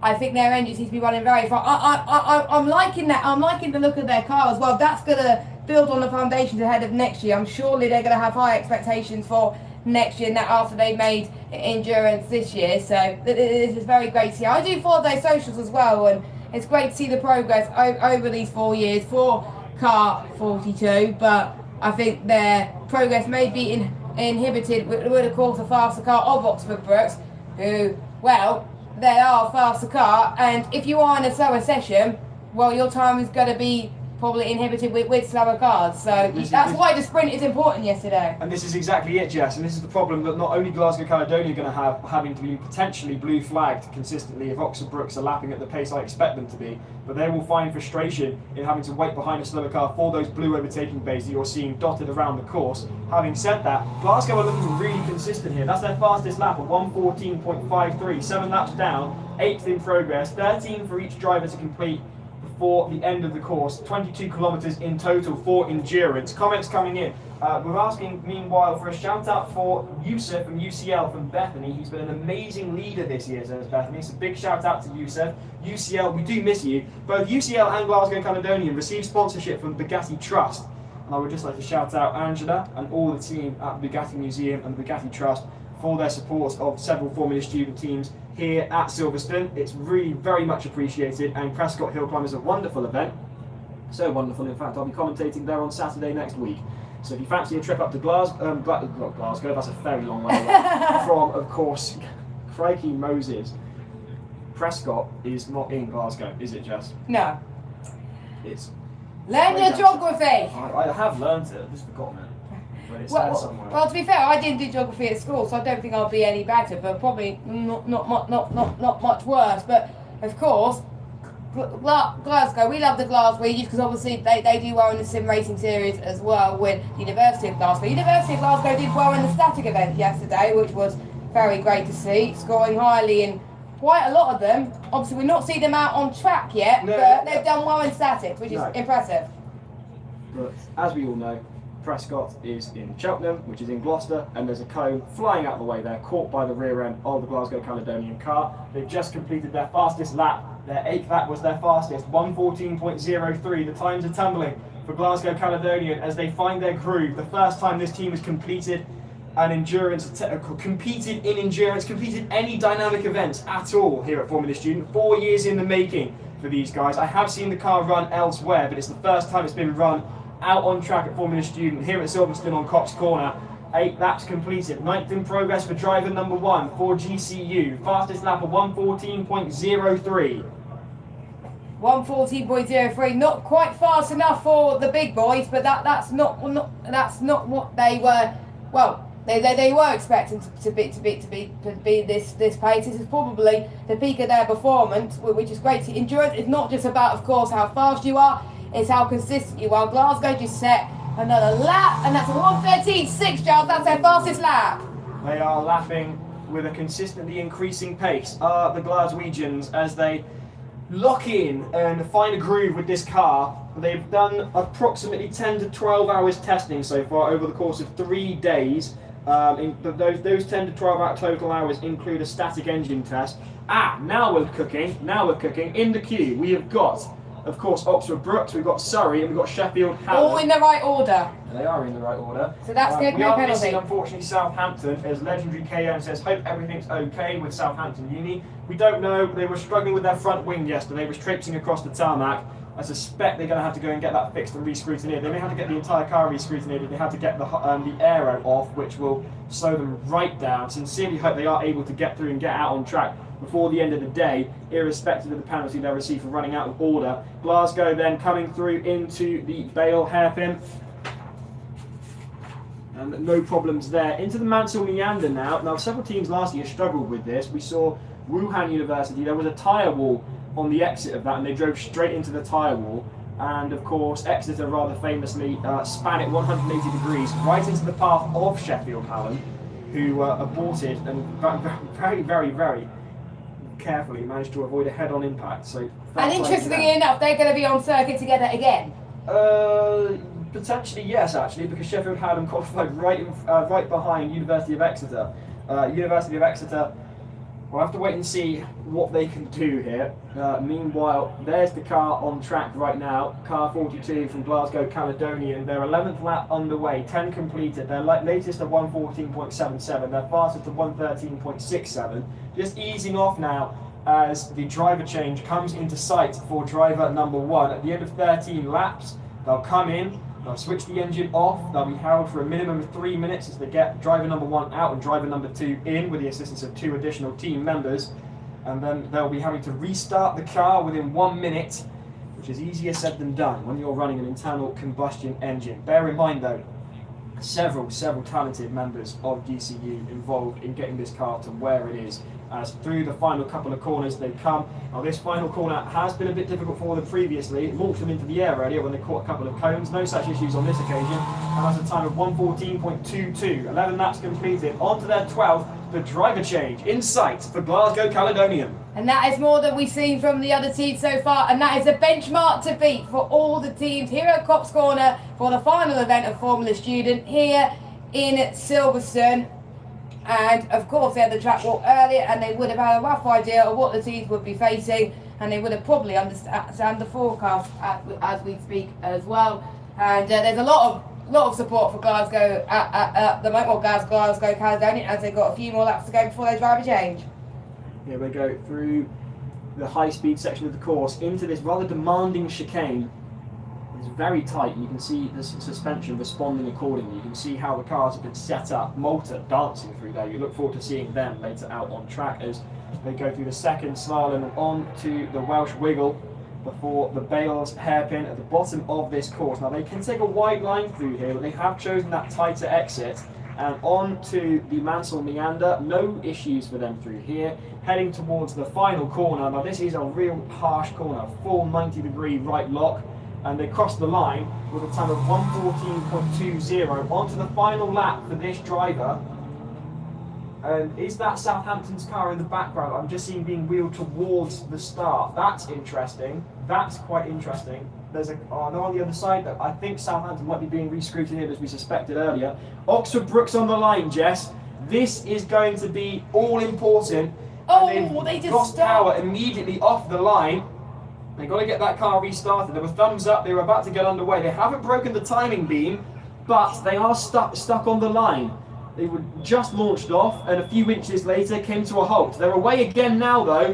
I think their engine seems to be running very far. I'm liking that. I'm liking the look of their car as well. That's going to build on the foundations ahead of next year. I'm surely they're going to have high expectations for next year, and that after they made endurance this year. So this is very great to see. I do follow their socials as well, and it's great to see the progress over these 4 years for car 42. But I think their progress may be inhibited with, of course, the faster car of Oxford Brooks, who, well, they are a faster car, and if you are in a slower session, well, your time is going to be probably inhibited with slower cars. So that's why the sprint is important yesterday. And this is exactly it, Jess. And this is the problem that not only Glasgow Caledonia are going to have, having to be potentially blue flagged consistently if Oxford Brooks are lapping at the pace I expect them to be, but they will find frustration in having to wait behind a slower car for those blue overtaking bays that you're seeing dotted around the course. Having said that, Glasgow are looking really consistent here. That's their fastest lap at 1:14.53, 7 laps down, 8th in progress, 13 for each driver to complete before the end of the course, 22 kilometres in total for endurance. Comments coming in. We're asking, meanwhile, for a shout out for Yusuf from UCL from Bethany. He's been an amazing leader this year, says Bethany. So big shout out to Yusuf. UCL, we do miss you. Both UCL and Glasgow Caledonian receive sponsorship from Bugatti Trust. And I would just like to shout out Angela and all the team at the Bugatti Museum and the Bugatti Trust for their support of several Formula Student teams here at Silverstone. It's really very much appreciated, and Prescott Hill Climb is a wonderful event. So wonderful, in fact, I'll be commentating there on Saturday next week. So if you fancy a trip up to Glasgow, that's a very long way away from, of course, crikey Moses. Prescott is not in Glasgow, is it, Jess? No. It's... Learn your geography! I have learned it, I've just forgotten it. But it's there somewhere. Well, to be fair, I didn't do geography at school, so I don't think I'll be any better, but probably not much worse. But of course, Glasgow, we love the Glasgow Regions because obviously they do well in the sim racing series as well with University of Glasgow. University of Glasgow did well in the static event yesterday, which was very great to see, scoring highly in quite a lot of them. Obviously, we've not seen them out on track yet, but they've done well in statics, which is impressive. But as we all know, Prescott is in Cheltenham, which is in Gloucester, and there's a cone flying out the way there, caught by the rear end of the Glasgow Caledonian car. They've just completed their fastest lap. Their 8th lap was their fastest, 1:14.03. The times are tumbling for Glasgow Caledonian as they find their groove. The first time this team has completed an endurance, competed in endurance, completed any dynamic events at all here at Formula Student. 4 years in the making for these guys. I have seen the car run elsewhere, but it's the first time it's been run out on track at Formula Student here at Silverstone on Cox Corner. 8 laps completed. 9th in progress for driver number 1 for GCU. Fastest lap of 1:14.03. 1:14.03, not quite fast enough for the big boys, but that's not what they were. Well, they were expecting to be this pace. This is probably the peak of their performance, which is great. Endurance is not just about, of course, how fast you are. It's how consistent you are. Glasgow just set another lap, and that's a 1:13.6, Giles. That's their fastest lap. They are lapping with a consistently increasing pace. The Glaswegians, as they lock in and find a groove with this car. They've done approximately 10 to 12 hours testing so far over the course of 3 days. Those 10 to 12 total hours include a static engine test. Now we're cooking. In the queue, we have got, of course, Oxford Brookes, we've got Surrey, and we've got Sheffield Hallam. All in the right order. They are in the right order. So that's good, We no are penalty. missing, unfortunately, Southampton, as legendary KM says, hope everything's okay with Southampton Uni. We don't know. They were struggling with their front wing yesterday. They were traipsing across the tarmac. I suspect they're going to have to go and get that fixed and re-scrutineered. They may have to get the entire car re-scrutineered. They have to get the aero off, which will slow them right down. Sincerely hope they are able to get through and get out on track before the end of the day, irrespective of the penalty they'll receive for running out of order. Glasgow then coming through into the Bale hairpin. And no problems there. Into the Mansell Meander now. Now, several teams last year struggled with this. We saw Wuhan University, there was a tyre wall on the exit of that, and they drove straight into the tyre wall. And of course, Exeter rather famously span it 180 degrees right into the path of Sheffield Hallam, who aborted and very, very, very carefully managed to avoid a head-on impact. So, and interestingly enough, they're going to be on circuit together again. Potentially yes, actually, because Sheffield Hallam qualified right behind University of Exeter. University of Exeter, we'll have to wait and see what they can do here. Meanwhile, there's the car on track right now, car 42 from Glasgow Caledonian. Their 11th lap underway, 10 completed. Their latest of 1:14.77, their fastest of 1:13.67. Just easing off now as the driver change comes into sight for driver number 1. At the end of 13 laps, they'll come in, they'll switch the engine off, they'll be held for a minimum of 3 minutes as they get driver number 1 out and driver number 2 in with the assistance of 2 additional team members. And then they'll be having to restart the car within 1 minute, which is easier said than done when you're running an internal combustion engine. Bear in mind though, several talented members of GCU involved in getting this car to where it is, as through the final couple of corners they come. Now this final corner has been a bit difficult for them previously. It launched them into the air earlier when they caught a couple of cones. No such issues on this occasion, and that's a time of 1:14.22. 11 laps completed. On to their 12th, the driver change in sight for Glasgow Caledonian. And that is more than we've seen from the other teams so far, and that is a benchmark to beat for all the teams here at Cox Corner for the final event of Formula Student here in Silverstone. And of course they had the track walk earlier, and they would have had a rough idea of what the teams would be facing, and they would have probably understand the forecast as we speak as well. And there's a lot of support for Glasgow at the moment, or Glasgow Caledonian, as they've got a few more laps to go before they drive a change. Here we go through the high-speed section of the course into this rather demanding chicane. It's very tight, and you can see the suspension responding accordingly. You can see how the cars have been set up. Malta dancing through there. You look forward to seeing them later out on track as they go through the second slalom and on to the Welsh Wiggle before the Bales hairpin at the bottom of this course. Now they can take a wide line through here, but they have chosen that tighter exit. And on to the Mansell Meander, no issues for them through here. Heading towards the final corner. Now this is a real harsh corner, full 90-degree right lock. And they cross the line with a time of 1:14.20 onto the final lap for this driver. And is that Southampton's car in the background? I'm just seeing being wheeled towards the start. That's interesting. That's quite interesting. There's no on the other side though. I think Southampton might be being re-scrutineered as we suspected earlier. Oxford Brookes on the line, Jess. This is going to be all important. Oh, they just lost stopped. power immediately off the line. They've got to get that car restarted. They were thumbs up. They were about to get underway. They haven't broken the timing beam, but they are stuck on the line. They were just launched off, and a few inches later came to a halt. They're away again now, though.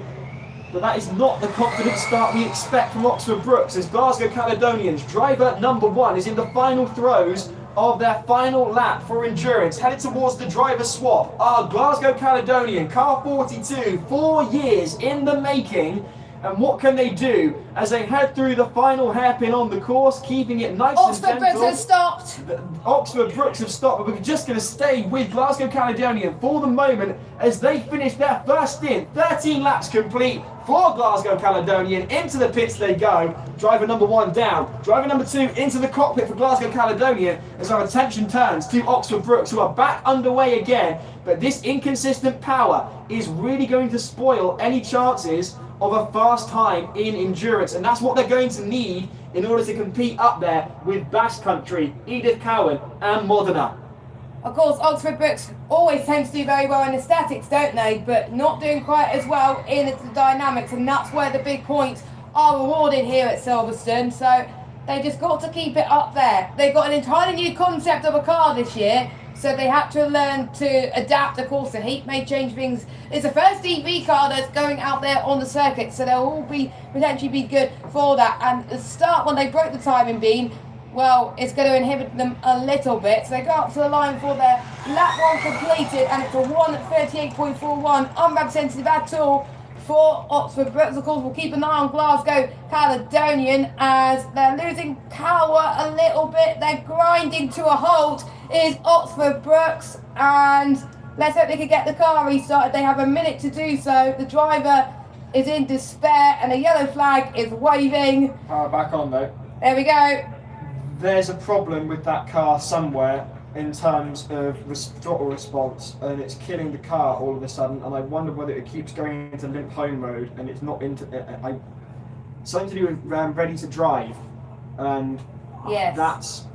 But that is not the confident start we expect from Oxford Brookes, as Glasgow Caledonians driver number 1 is in the final throes of their final lap for endurance, headed towards the driver swap. Our Glasgow Caledonian, car 42, 4 years in the making. And what can they do as they head through the final hairpin on the course, keeping it nice Oxford and gentle? Brookes has stopped. Oxford Brookes have stopped, but we're just going to stay with Glasgow Caledonian for the moment as they finish their first stint. 13 laps complete for Glasgow Caledonian. Into the pits they go. Driver number 1 down. Driver number 2 into the cockpit for Glasgow Caledonian as our attention turns to Oxford Brookes, who are back underway again. But this inconsistent power is really going to spoil any chances of a fast time in endurance, and that's what they're going to need in order to compete up there with Basque Country, Edith Cowan and Modena. Of course, Oxford Brookes always tends to do very well in the statics, don't they? But not doing quite as well in the dynamics, and that's where the big points are awarded here at Silverstone. So they just got to keep it up there. They've got an entirely new concept of a car this year, so they had to learn to adapt. Of course, the heat may change things. It's the first EV car that's going out there on the circuit, so they'll all be potentially be good for that. And the start, when they broke the timing beam, well, it's going to inhibit them a little bit. So they go up to the line for their lap 1 completed, and it's a 1:38.41, unrepresentative at all for Oxford Brookes. Of course, we'll keep an eye on Glasgow Caledonian as they're losing power a little bit. They're grinding to a halt is Oxford Brookes, and let's hope they can get the car restarted. They have a minute to do so. The driver is in despair and a yellow flag is waving. Power back on though. There we go. There's a problem with that car somewhere in terms of throttle response, and it's killing the car all of a sudden, and I wonder whether it keeps going into limp home mode and it's not into something to do with ready to drive, and Yes. that's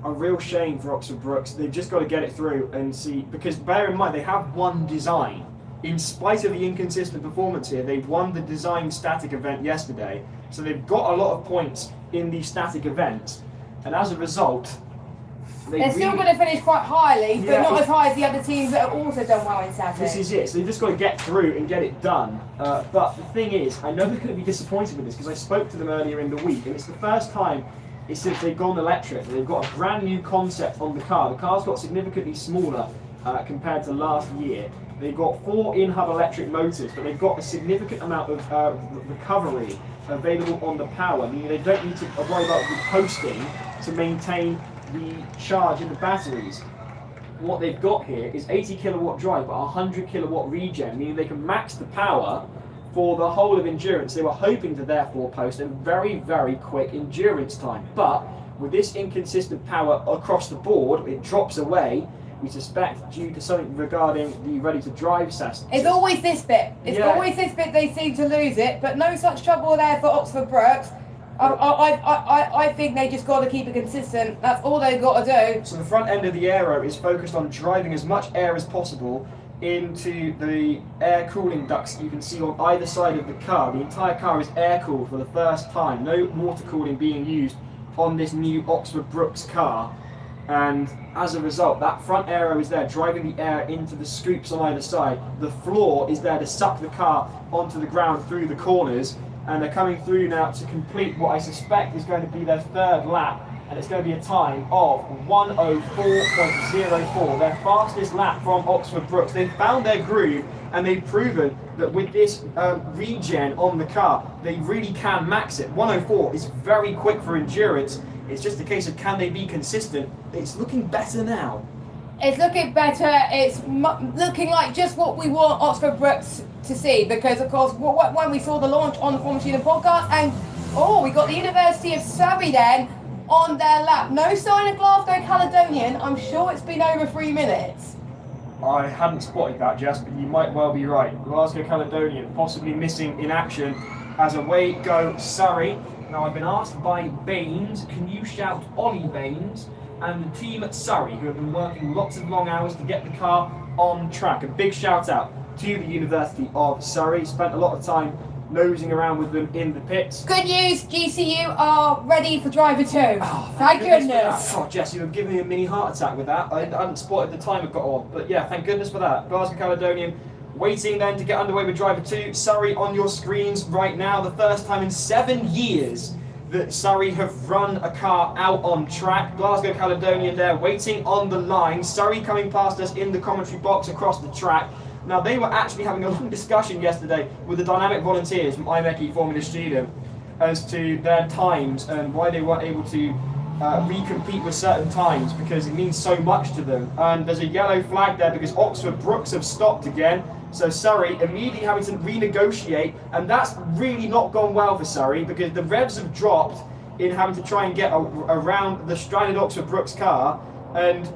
a real shame for Oxford Brookes. They've just got to get it through and see, because bear in mind they have one design. In spite of the inconsistent performance here, they've won the design static event yesterday, so they've got a lot of points in the static event, and as a result They're still going to finish quite highly, but Yeah, not as high as the other teams that have also done well in static. This is it, so they've just got to get through and get it done. But the thing is, I know they're going to be disappointed with this because I spoke to them earlier in the week, and it's the first time since they've gone electric. They've got a brand new concept on the car. The car's got significantly smaller compared to last year. They've got 4 in-hub electric motors, but they've got a significant amount of recovery available on the power, meaning they don't need to worry about the posting to maintain the charge in the batteries. What they've got here is 80 kilowatt drive but 100 kilowatt regen, meaning they can max the power for the whole of endurance. They were hoping to therefore post a very, very quick endurance time, but with this inconsistent power across the board, it drops away, we suspect, due to something regarding the ready to drive system. It's always this bit. It's always this bit they seem to lose it, but no such trouble there for Oxford Brookes. I think they just got to keep it consistent. That's all they've got to do. So the front end of the aero is focused on driving as much air as possible into the air cooling ducts you can see on either side of the car. The entire car is air cooled for the first time. No water cooling being used on this new Oxford Brookes car. And as a result, that front aero is there, driving the air into the scoops on either side. The floor is there to suck the car onto the ground through the corners. And they're coming through now to complete what I suspect is going to be their 3rd lap, and it's going to be a time of 1:04.04, their fastest lap from Oxford Brookes. They've found their groove, and they've proven that with this regen on the car, they really can max it. 1:04 is very quick for endurance. It's just a case of can they be consistent. It's looking better now. It's looking better. It's looking like just what we want Oxford Brookes to see, because of course when we saw the launch on the Form Machine podcast, and we got the University of Surrey then on their lap. No sign of Glasgow Caledonian. I'm sure it's been over 3 minutes. I hadn't spotted that, Jess, but you might well be right. Glasgow Caledonian possibly missing in action as away go Surrey. Now, I've been asked by Baines, can you shout Ollie Baines and the team at Surrey, who have been working lots of long hours to get the car on track. A big shout out to the University of Surrey. Spent a lot of time nosing around with them in the pits. Good news, GCU are ready for driver 2. Oh, thank goodness. Oh, Jess, you have given me a mini heart attack with that. I hadn't spotted the time it got on. But yeah, thank goodness for that. Glasgow Caledonian waiting then to get underway with driver 2. Surrey on your screens right now. The first time in 7 years that Surrey have run a car out on track. Glasgow Caledonian there waiting on the line. Surrey coming past us in the commentary box across the track. Now, they were actually having a long discussion yesterday with the dynamic volunteers from IMECI Formula Studio as to their times and why they weren't able to recompete with certain times, because it means so much to them. And there's a yellow flag there because Oxford Brookes have stopped again. So Surrey immediately having to renegotiate, and that's really not gone well for Surrey because the revs have dropped in having to try and get around the stranded Oxford Brookes car, and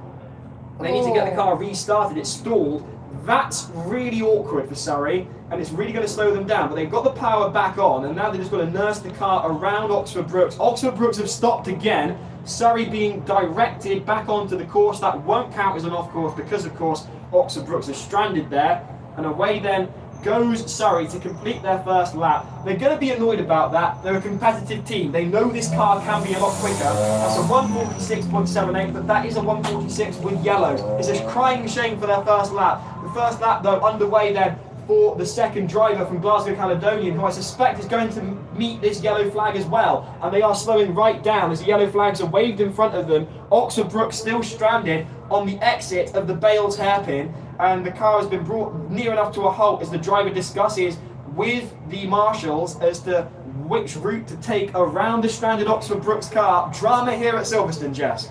they need to get the car restarted. It's stalled. That's really awkward for Surrey, and it's really going to slow them down. But they've got the power back on, and now they've just got to nurse the car around Oxford Brookes. Oxford Brookes have stopped again. Surrey being directed back onto the course. That won't count as an off-course because, of course, Oxford Brookes are stranded there. And away then goes Surrey to complete their first lap. They're going to be annoyed about that. They're a competitive team. They know this car can be a lot quicker. That's a 146.78, but that is a 146 with yellow. It's a crying shame for their first lap. The first lap, though, underway then for the second driver from Glasgow Caledonian, who I suspect is going to meet this yellow flag as well. And they are slowing right down as the yellow flags are waved in front of them. Oxford Brookes still stranded on the exit of the Bales hairpin, and the car has been brought near enough to a halt as the driver discusses with the marshals as to which route to take around the stranded Oxford Brookes car. Drama here at Silverstone, Jess.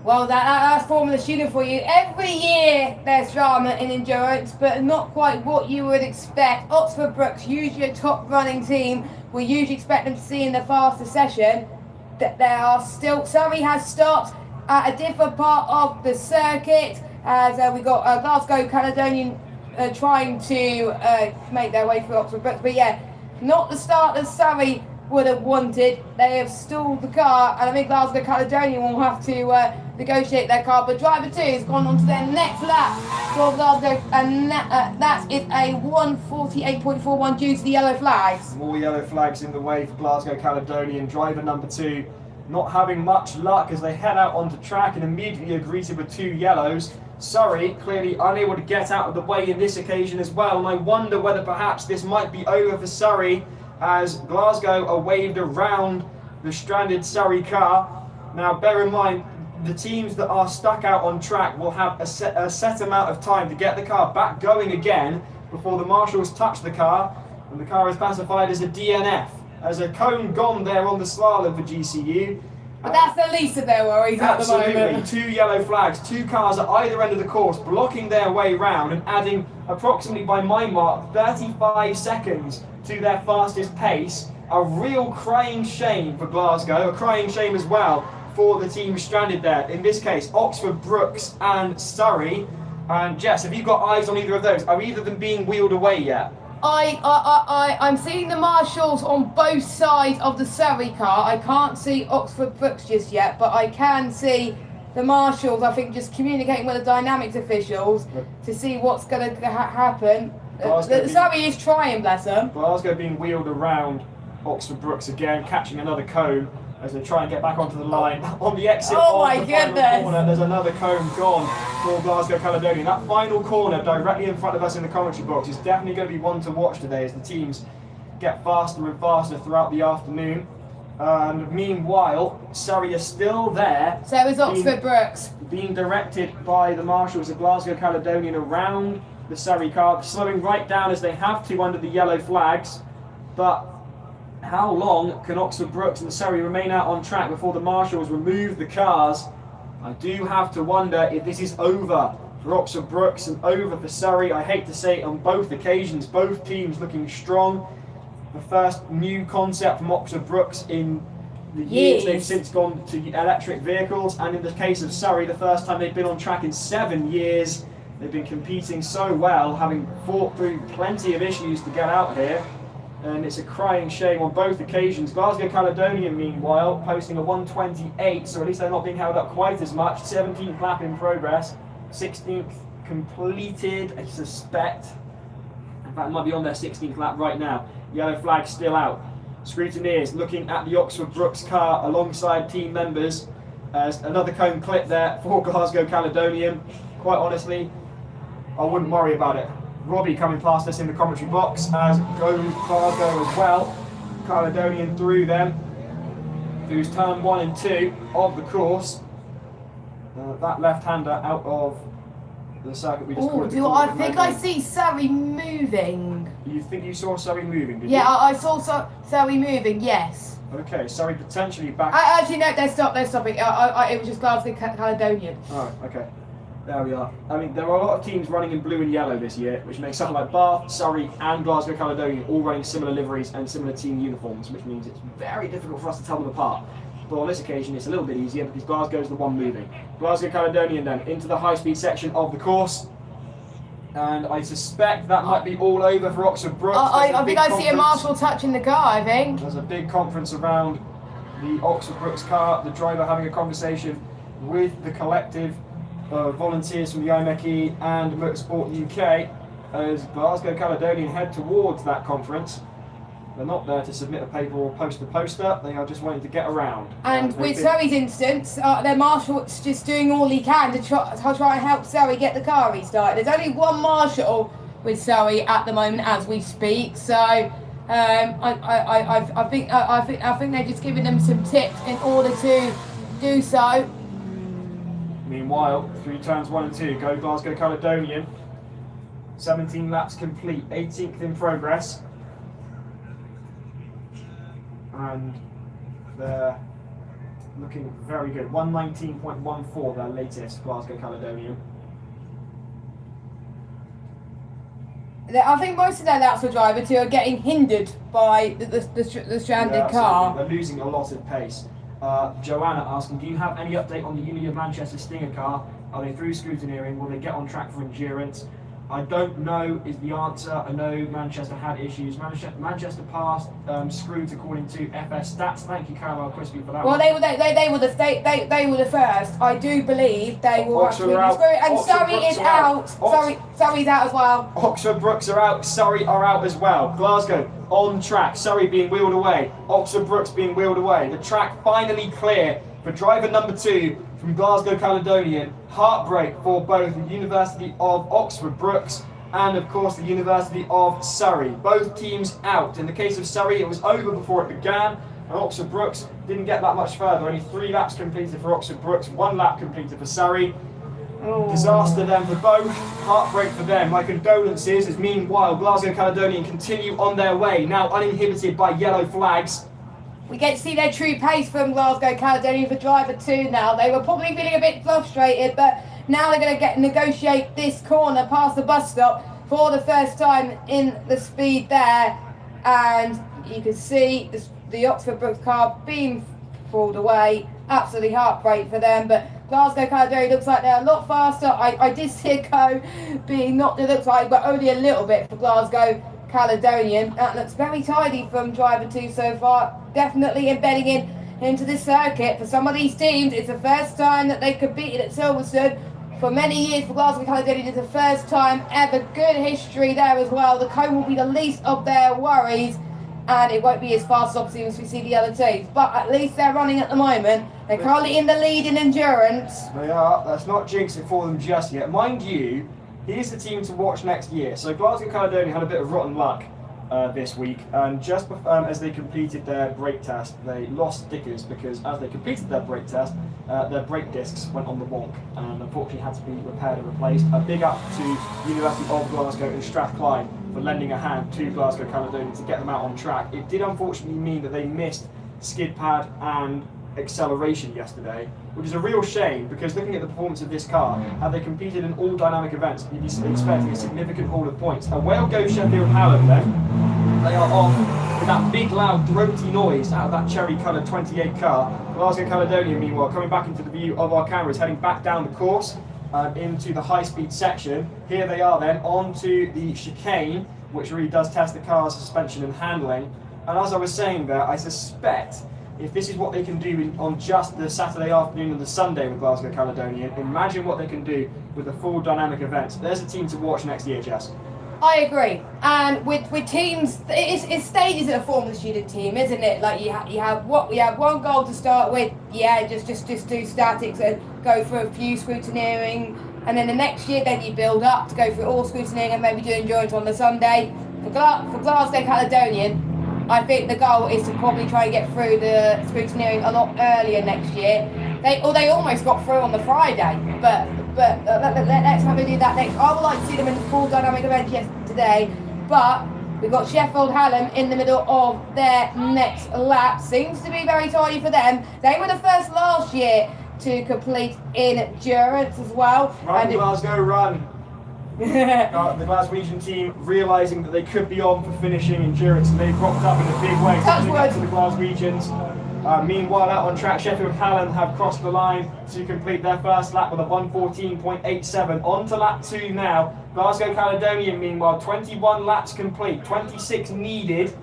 Well, that's Formula Studio for you. Every year there's drama in endurance, but not quite what you would expect. Oxford Brookes, usually a top running team, we usually expect them to see in the faster session. That there are still, Surrey has stopped at a different part of the circuit, as we got Glasgow Caledonian trying to make their way through Oxford Brookes. But yeah, not the start that Surrey would have wanted. They have stalled the car, and I think Glasgow Caledonian will have to negotiate their car. But driver 2 has gone on to their next lap for Glasgow, and that is a 148.41 due to the yellow flags. More yellow flags in the way for Glasgow Caledonian. Driver number 2 not having much luck as they head out onto track and immediately are greeted with 2 yellows. Surrey clearly unable to get out of the way in this occasion as well, and I wonder whether perhaps this might be over for Surrey as Glasgow are waved around the stranded Surrey car. Now, bear in mind, the teams that are stuck out on track will have a set amount of time to get the car back going again before the marshals touch the car, and the car is classified as a DNF. As a cone gone there on the slalom for GCU. But that's the least of their worries at the moment. Absolutely, 2 yellow flags, 2 cars at either end of the course blocking their way round and adding approximately, by my mark, 35 seconds to their fastest pace. A real crying shame for Glasgow, a crying shame as well for the team stranded there. In this case, Oxford Brookes and Surrey. And Jess, have you got eyes on either of those? Are either of them being wheeled away yet? I'm seeing the marshals on both sides of the Surrey car. I can't see Oxford Brookes just yet, but I can see the marshals, I think, just communicating with the dynamics officials to see what's going to happen. Surrey is trying, bless them. Glasgow being wheeled around Oxford Brookes again, catching another cone as they try and get back onto the line. On the exit of the final corner, there's another cone gone for Glasgow Caledonian. That final corner directly in front of us in the commentary box is definitely going to be one to watch today as the teams get faster and faster throughout the afternoon. And meanwhile, Surrey is still there. So is Oxford Brookes. Being directed by the marshals of Glasgow Caledonian around the Surrey car, slowing right down as they have to under the yellow flags. But how long can Oxford Brookes and Surrey remain out on track before the marshals remove the cars? I do have to wonder if this is over for Oxford Brookes and over for Surrey. I hate to say it on both occasions, both teams looking strong. The first new concept from Oxford Brookes in the years they've since gone to electric vehicles, and in the case of Surrey, the first time they've been on track in 7 years. They've been competing so well, having fought through plenty of issues to get out here. And it's a crying shame on both occasions. Glasgow Caledonian, meanwhile, posting a 128, so at least they're not being held up quite as much. 17th lap in progress, 16th completed, I suspect. In fact, it might be on their 16th lap right now. Yellow flag still out. Scrutineers looking at the Oxford Brookes car alongside team members. As another cone clip there for Glasgow Caledonian. Quite honestly, I wouldn't worry about it. Robbie coming past us in the commentary box, as goes Glasgow as well. Caledonian through them. Through turn 1 and 2 of the course. That left-hander out of the circuit we just called it. I think I see Surrey moving. You think you saw Surrey moving, did you? Yeah, I saw Surrey moving, yes. Okay, Surrey potentially back. Actually, no, they're stopping. It was just Glasgow Caledonian. Oh, okay. There we are. I mean, there are a lot of teams running in blue and yellow this year, which makes something like Bath, Surrey and Glasgow Caledonian all running similar liveries and similar team uniforms, which means it's very difficult for us to tell them apart. But on this occasion, it's a little bit easier because Glasgow's the one moving. Glasgow Caledonian then into the high-speed section of the course. And I suspect that might be all over for Oxford Brookes. I think I see a marshal touching the car, I think. There's a big conference around the Oxford Brookes car, the driver having a conversation with the collective volunteers from the IMechE and Motorsport UK as Glasgow Caledonian head towards that conference. They're not there to submit a paper or post a poster, they are just wanting to get around. And with Surrey's instance, their marshal's just doing all he can to try and help Surrey get the car restarted. There's only one marshal with Surrey at the moment as we speak, so I think they're just giving them some tips in order to do so. Meanwhile, through turns 1 and 2, go Glasgow Caledonian. 17 laps complete, 18th in progress. And they're looking very good. 119.14, their latest, Glasgow Caledonian. I think most of their laps were drivers who are getting hindered by the stranded car. They're losing a lot of pace. Joanna asking, do you have any update on the Uni of Manchester Stinger car? Are they through scrutineering? Will they get on track for endurance? I don't know is the answer. I know Manchester had issues. Manchester passed Scrooge according to FS Stats. Thank you, Caramel Crispy, for that. Well, one. they were the first. I do believe they will actually be Scrooge. And Surrey is out. Surrey's out as well. Oxford Brookes are out. Surrey are out as well. Glasgow on track. Surrey being wheeled away. Oxford Brookes being wheeled away. The track finally clear for driver number 2 from Glasgow Caledonian. Heartbreak for both the University of Oxford Brookes and of course the University of Surrey. Both teams out. In the case of Surrey, it was over before it began, and Oxford Brookes didn't get that much further. Only 3 laps completed for Oxford Brookes, 1 lap completed for Surrey. Disaster then for both. Heartbreak for them. My condolences as meanwhile Glasgow Caledonian continue on their way, now uninhibited by yellow flags. We get to see their true pace from Glasgow Caledonian for driver 2 now. They were probably feeling a bit frustrated, but now they're going to negotiate this corner past the bus stop for the first time in the speed there. And you can see the Oxford Brookes car being pulled away. Absolutely heartbreak for them, but Glasgow Caledonian looks like they're a lot faster. I did see a go being knocked, it looks like, but only a little bit for Glasgow Caledonian. That looks very tidy from driver 2 so far. Definitely embedding into the circuit. For some of these teams, it's the first time that they competed at Silverstone. For many years for Glasgow Caledonian, it's the first time ever. Good history there as well. The cone will be the least of their worries, and it won't be as fast obviously as we see the other teams. But at least they're running at the moment. They're currently in the lead in endurance. They are. Let's not jinx it for them just yet. Mind you, here's the team to watch next year. So Glasgow Caledonian had a bit of rotten luck this week, and just as they completed their brake test, they lost stickers because as they completed their brake test, their brake discs went on the wonk and unfortunately had to be repaired and replaced. A big up to University of Glasgow and Strathclyde for lending a hand to Glasgow Caledonian to get them out on track. It did unfortunately mean that they missed skid pad and acceleration yesterday, which is a real shame because looking at the performance of this car, had they competed in all dynamic events, you'd be expecting a significant haul of points. Away will go Sheffield Hallam then. They are off with that big loud throaty noise out of that cherry coloured 28 car. Glasgow Caledonian meanwhile coming back into the view of our cameras, heading back down the course. into the high-speed section. Here they are then onto the chicane, which really does test the car's suspension and handling. And as I was saying there, I suspect if this is what they can do on just the Saturday afternoon and the Sunday with Glasgow Caledonian, imagine what they can do with the full dynamic events. There's a team to watch next year, Jess. I agree, and with teams, it's stages of a Formula Student team, isn't it? Like you have one goal to start with, yeah, just do statics and go through a few scrutineering, and then the next year then you build up to go through all scrutineering and maybe do endurance on the Sunday. For Glasgow Caledonian, I think the goal is to probably try and get through the scrutineering a lot earlier next year. They almost got through on the Friday, but let's have to do that next. I would like to see them in the full dynamic event today, but we've got Sheffield Hallam in the middle of their next lap. Seems to be very tidy for them. They were the first last year to complete endurance as well. Run, Glasgow, run. The Glaswegian team realising that they could be on for finishing endurance, and they've rocked up in a big way to the Glaswegians. Meanwhile, out on track, Sheffield Hallam have crossed the line to complete their first lap with a 1:14.87. On to lap 2 now. Glasgow Caledonian, meanwhile, 21 laps complete, 26 needed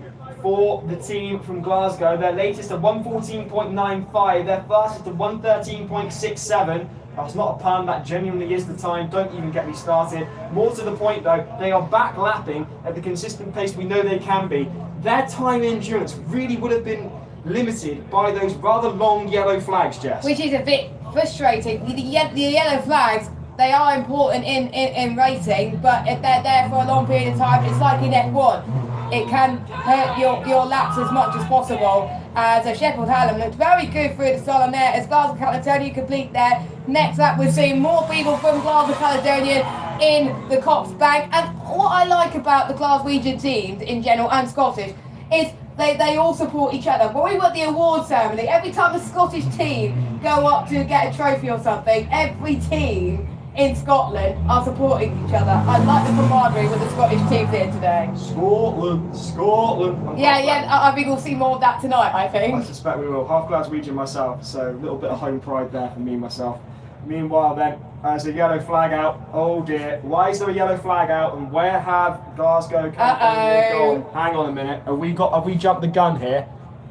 for the team from Glasgow. Their latest a 1:14.95, their fastest a 1:13.67. That's not a pun, that genuinely is the time. Don't even get me started. More to the point though, they are back lapping at the consistent pace we know they can be. Their time in endurance really would have been limited by those rather long yellow flags, Jess. Which is a bit frustrating. The yellow flags, they are important in racing, but if they're there for a long period of time, it's like in F1. It can hurt your laps as much as possible. As Sheffield Hallam looked very good through the Solon there as Glasgow Caledonian complete their next lap. We're seeing more people from Glasgow Caledonian in the Cops Bank. And what I like about the Glaswegian teams in general and Scottish is they all support each other. When we were at the award ceremony, every time a Scottish team go up to get a trophy or something, every team in Scotland are supporting each other. I like the camaraderie with the Scottish teams here today. Scotland. Yeah, I think we'll see more of that tonight, I think. I suspect we will. Half Glaswegian myself, so a little bit of home pride there for me myself. Meanwhile then, as a yellow flag out, oh dear, why is there a yellow flag out and where have Glasgow Caledonian gone? Hang on a minute, have we jumped the gun here?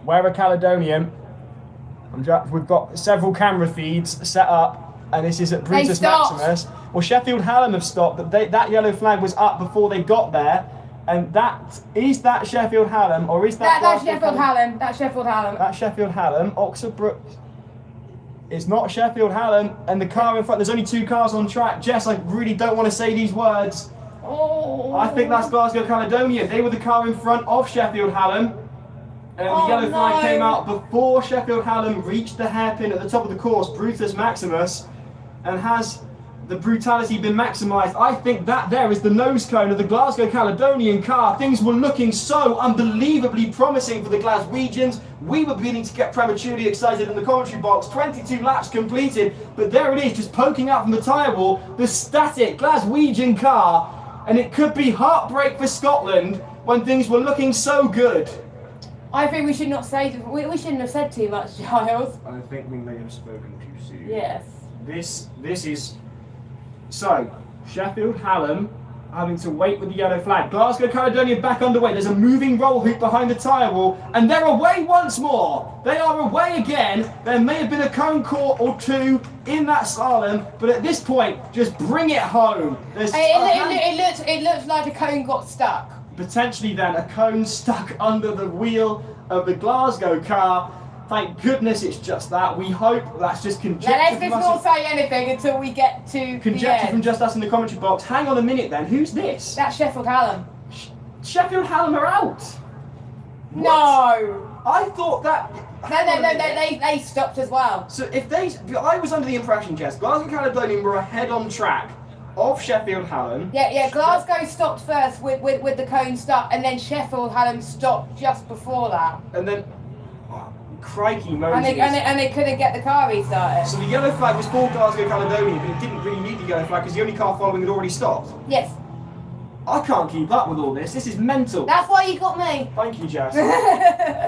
Where are Caledonian? We've got several camera feeds set up and this is at Brutus Maximus. Well, Sheffield Hallam have stopped, but that yellow flag was up before they got there. And is that Sheffield Hallam or is that That's Sheffield Hallam. That's Sheffield Hallam. That's Sheffield Hallam. Oxford. It's not Sheffield Hallam, and the car in front, there's only 2 cars on track. Jess, I really don't want to say these words. Oh. I think that's Glasgow Caledonian. They were the car in front of Sheffield Hallam. And the yellow flag came out before Sheffield Hallam reached the hairpin at the top of the course, Brutus Maximus. And has the brutality been maximised? I think that there is the nose cone of the Glasgow Caledonian car. Things were looking so unbelievably promising for the Glaswegians. We were beginning to get prematurely excited in the commentary box. 22 laps completed, but there it is, just poking out from the tyre wall, the static Glaswegian car. And it could be heartbreak for Scotland when things were looking so good. I think we should not say, we shouldn't have said too much, Giles. I think we may have spoken too soon. Yes. This is... So, Sheffield Hallam having to wait with the yellow flag. Glasgow Caledonian back underway. There's a moving roll hoop behind the tyre wall, and they're away once more. They are away again. There may have been a cone caught or 2 in that slalom, but at this point, just bring it home. It looks like a cone got stuck. Potentially then, a cone stuck under the wheel of the Glasgow car. Thank goodness it's just that. We hope that's just conjecture. Let's just not say anything until we get to conjecture from just us in the commentary box. Hang on a minute then, who's this? That's Sheffield Hallam. Sheffield Hallam are out? What? No! I thought that... No, they stopped as well. So I was under the impression, Jess, Glasgow Caledonian were ahead on track of Sheffield Hallam. Yeah, Glasgow stopped first with the cone stuck, and then Sheffield Hallam stopped just before that. And then... Crikey Moses. And they couldn't get the car restarted. So the yellow flag was for Glasgow Caledonian, but it didn't really need the yellow flag because the only car following had already stopped. Yes. I can't keep up with all this. This is mental. That's why you got me. Thank you, Jess.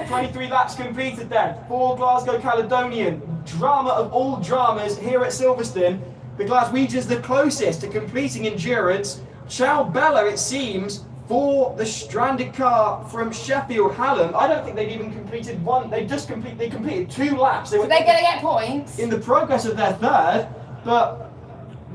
23 laps completed then for Glasgow Caledonian. Drama of all dramas here at Silverstone. the Glaswegians the closest to completing endurance. Ciao Bella, it seems, for the stranded car from Sheffield Hallam. I don't think they've even completed one. They completed 2 laps. So they're going to get points. In the progress of their third, but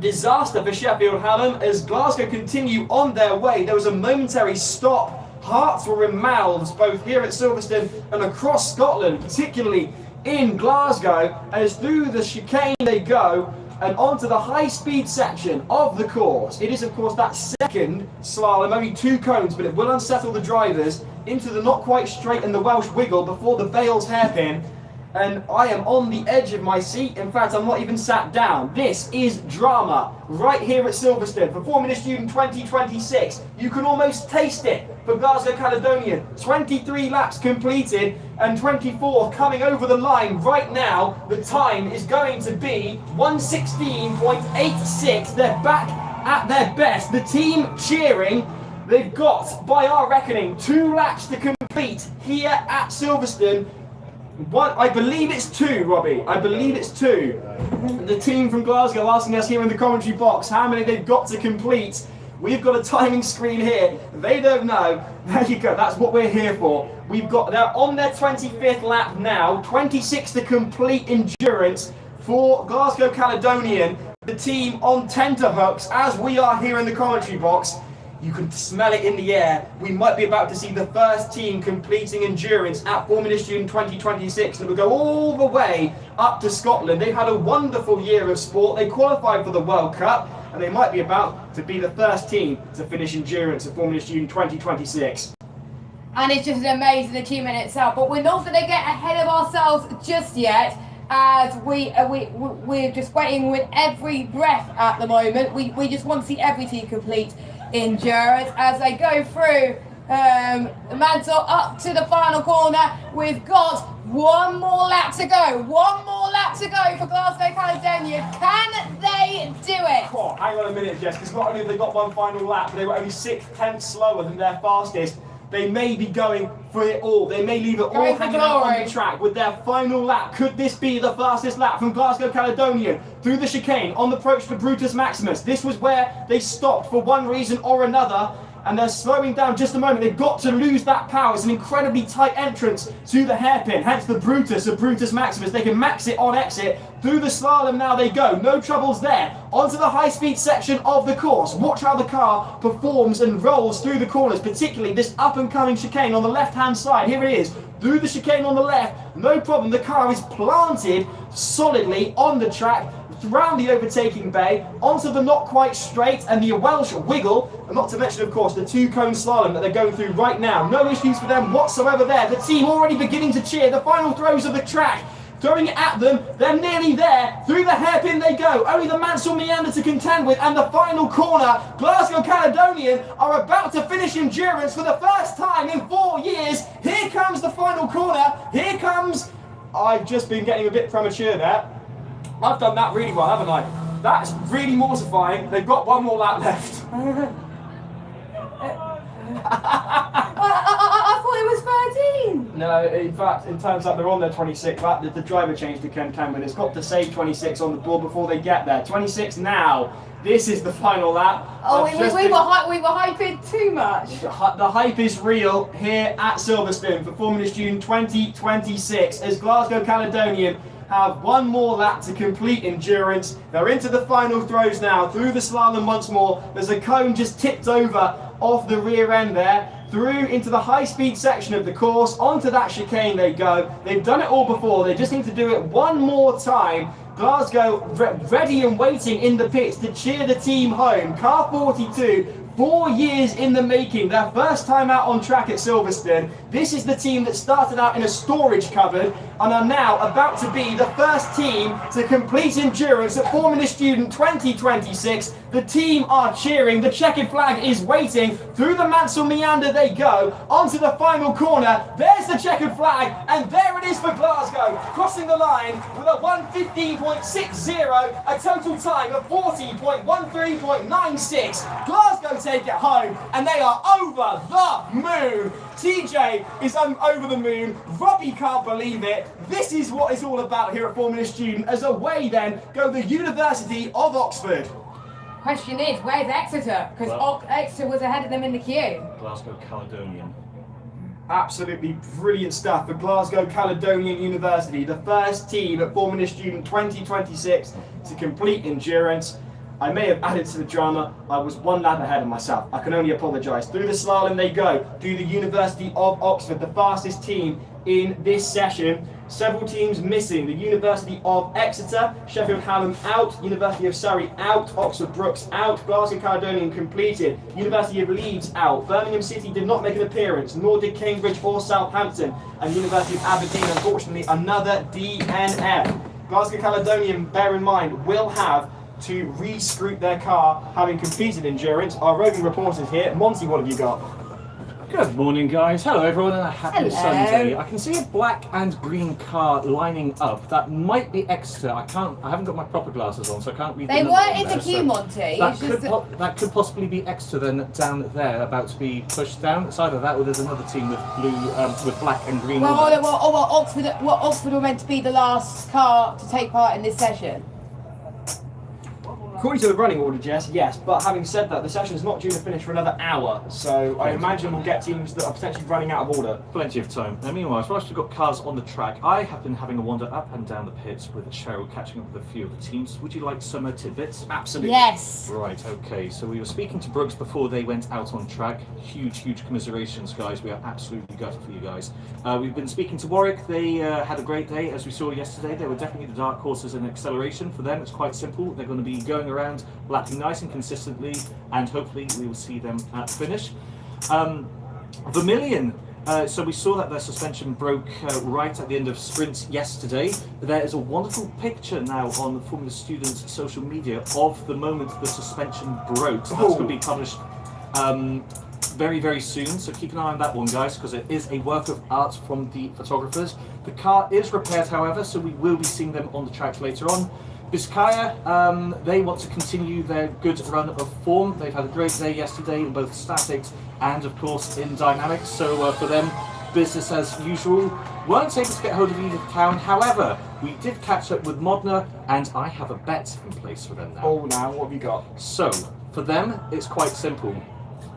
disaster for Sheffield Hallam as Glasgow continue on their way. There was a momentary stop. Hearts were in mouths both here at Silverstone and across Scotland, particularly in Glasgow, as through the chicane they go and onto the high-speed section of the course. It is, of course, that second slalom, only 2 cones, but it will unsettle the drivers into the not quite straight and the Welsh wiggle before the Bales hairpin. And I am on the edge of my seat. In fact, I'm not even sat down. This is drama right here at Silverstone for Formula Student 2026. You can almost taste it for Glasgow Caledonian. 23 laps completed and 24 coming over the line right now. The time is going to be 1:16.86. They're back at their best. The team cheering. They've got, by our reckoning, 2 laps to complete here at Silverstone. I believe it's 2, Robbie. I believe it's 2. The team from Glasgow asking us here in the commentary box how many they've got to complete. We've got a timing screen here. They don't know. There you go. That's what we're here for. They're on their 25th lap now. 26 to complete endurance for Glasgow Caledonian. The team on tenterhooks as we are here in the commentary box. You can smell it in the air. We might be about to see the first team completing endurance at Formula Student 2026 and will go all the way up to Scotland. They've had a wonderful year of sport. They qualified for the World Cup and they might be about to be the first team to finish endurance at Formula Student 2026. And it's just an amazing achievement in itself. But we're not going to get ahead of ourselves just yet, as we're just waiting with every breath at the moment. We just want to see every team complete endurance as they go through the mantle up to the final corner. We've got 1 more lap to go. 1 more lap to go for Glasgow Caledonia. Can they do it? Oh, hang on a minute, Jess, because not only have they got 1 final lap, but they were only 6/10 slower than their fastest. They may be going for it all. They may leave it all hanging out on the track with their final lap. Could this be the fastest lap from Glasgow Caledonian through the chicane on the approach to Brutus Maximus? This was where they stopped for one reason or another, and they're slowing down just a moment. They've got to lose that power. It's an incredibly tight entrance to the hairpin, hence the Brutus of Brutus Maximus. They can max it on exit. Through the slalom now they go. No troubles there. Onto the high-speed section of the course. Watch how the car performs and rolls through the corners, particularly this up-and-coming chicane on the left-hand side. Here it is. Through the chicane on the left, no problem. The car is planted solidly on the track, around the overtaking bay, onto the not quite straight and the Welsh wiggle, and not to mention, of course, the 2-cone slalom that they're going through right now. No issues for them whatsoever there. The team already beginning to cheer. The final throws of the track. Throwing it at them, they're nearly there. Through the hairpin they go. Only the Mansell Meander to contend with, and the final corner. Glasgow Caledonian are about to finish endurance for the first time in 4 years. Here comes the final corner. Here comes... I've just been getting a bit premature there. I've done that really well, haven't I? That's really mortifying. They've got 1 more lap left. I thought it was 13. No, in fact, it turns out they're on their 26th lap. The driver changed to Ken Cameron. It's got to say 26 on the board before they get there. 26 now. This is the final lap. Oh, we were hyping too much. The hype is real here at Silverstone for Formula Student 2026 as Glasgow Caledonian have 1 more lap to complete endurance. They're into the final throws now, through the slalom once more. There's a cone just tipped over off the rear end there, through into the high-speed section of the course. Onto that chicane they go. They've done it all before. They just need to do it 1 more time. Glasgow ready and waiting in the pits to cheer the team home. Car 42, 4 years in the making, their first time out on track at Silverstone. This is the team that started out in a storage cupboard and are now about to be the first team to complete endurance at Formula Student 2026. The team are cheering, the checkered flag is waiting. Through the Mansell Meander they go, onto the final corner. There's the checkered flag, and there it is for Glasgow, crossing the line with a 1:15.60, a total time of 40.13.96. Glasgow to take it home, and they are over the moon. TJ is over the moon. Robbie can't believe it. This is what it's all about here at Formula Student. As away then go the University of Oxford. Question is, where's Exeter? Because Exeter was ahead of them in the queue. Glasgow Caledonian. Absolutely brilliant stuff for Glasgow Caledonian University, the first team at Formula Student 2026 to complete endurance. I may have added to the drama. I was one lap ahead of myself. I can only apologise. Through the slalom they go. To the University of Oxford, the fastest team in this session. Several teams missing. The University of Exeter, Sheffield Hallam out, University of Surrey out, Oxford Brookes out, Glasgow Caledonian completed, University of Leeds out, Birmingham City did not make an appearance, nor did Cambridge or Southampton, and University of Aberdeen, unfortunately, another DNF. Glasgow Caledonian, bear in mind, will have to re-screw their car, having completed endurance. Our roving reporters here. Monty, what have you got? Good morning, guys. Hello, everyone, and a happy Hello. Sunday. I can see a black and green car lining up. That might be Exeter. I haven't got my proper glasses on, so I can't read. They the weren't number in the there, queue, so Monty. That It's could, just that could possibly be Exeter then down there, about to be pushed down. It's either that or there's another team with blue, with black and green. well, on there. Oxford were meant to be the last car to take part in this session. According to the running order, Jess, yes, but having said that, the session is not due to finish for another hour, so I imagine we'll get teams that are potentially running out of order. Plenty of time. Now, meanwhile, whilst we've got cars on the track, I have been having a wander up and down the pits with Cheryl, catching up with a few of the teams. Would you like some tidbits? Absolutely. Yes. Right, okay, so we were speaking to Brooks before they went out on track. Huge commiserations, guys. We are absolutely gutted for you guys. We've been speaking to Warwick. They had a great day, as we saw yesterday. They were definitely the dark horses in acceleration. For them, it's quite simple. They're going to be going around, lapping nice and consistently, and hopefully we will see them at finish. Vermilion. So we saw that their suspension broke right at the end of sprint yesterday. There is a wonderful picture now on the Formula Students social media of the moment the suspension broke. So that's going to be published very soon. So keep an eye on that one, guys, because it is a work of art from the photographers. The car is repaired, however, so we will be seeing them on the track later on. Biscaya, they want to continue their good run of form. They've had a great day yesterday in both statics and, of course, in dynamics. So for them, business as usual. Weren't able to get hold of Edith Town. However, we did catch up with Modena, and I have a bet in place for them now. Oh, now, what have you got? So, for them, it's quite simple.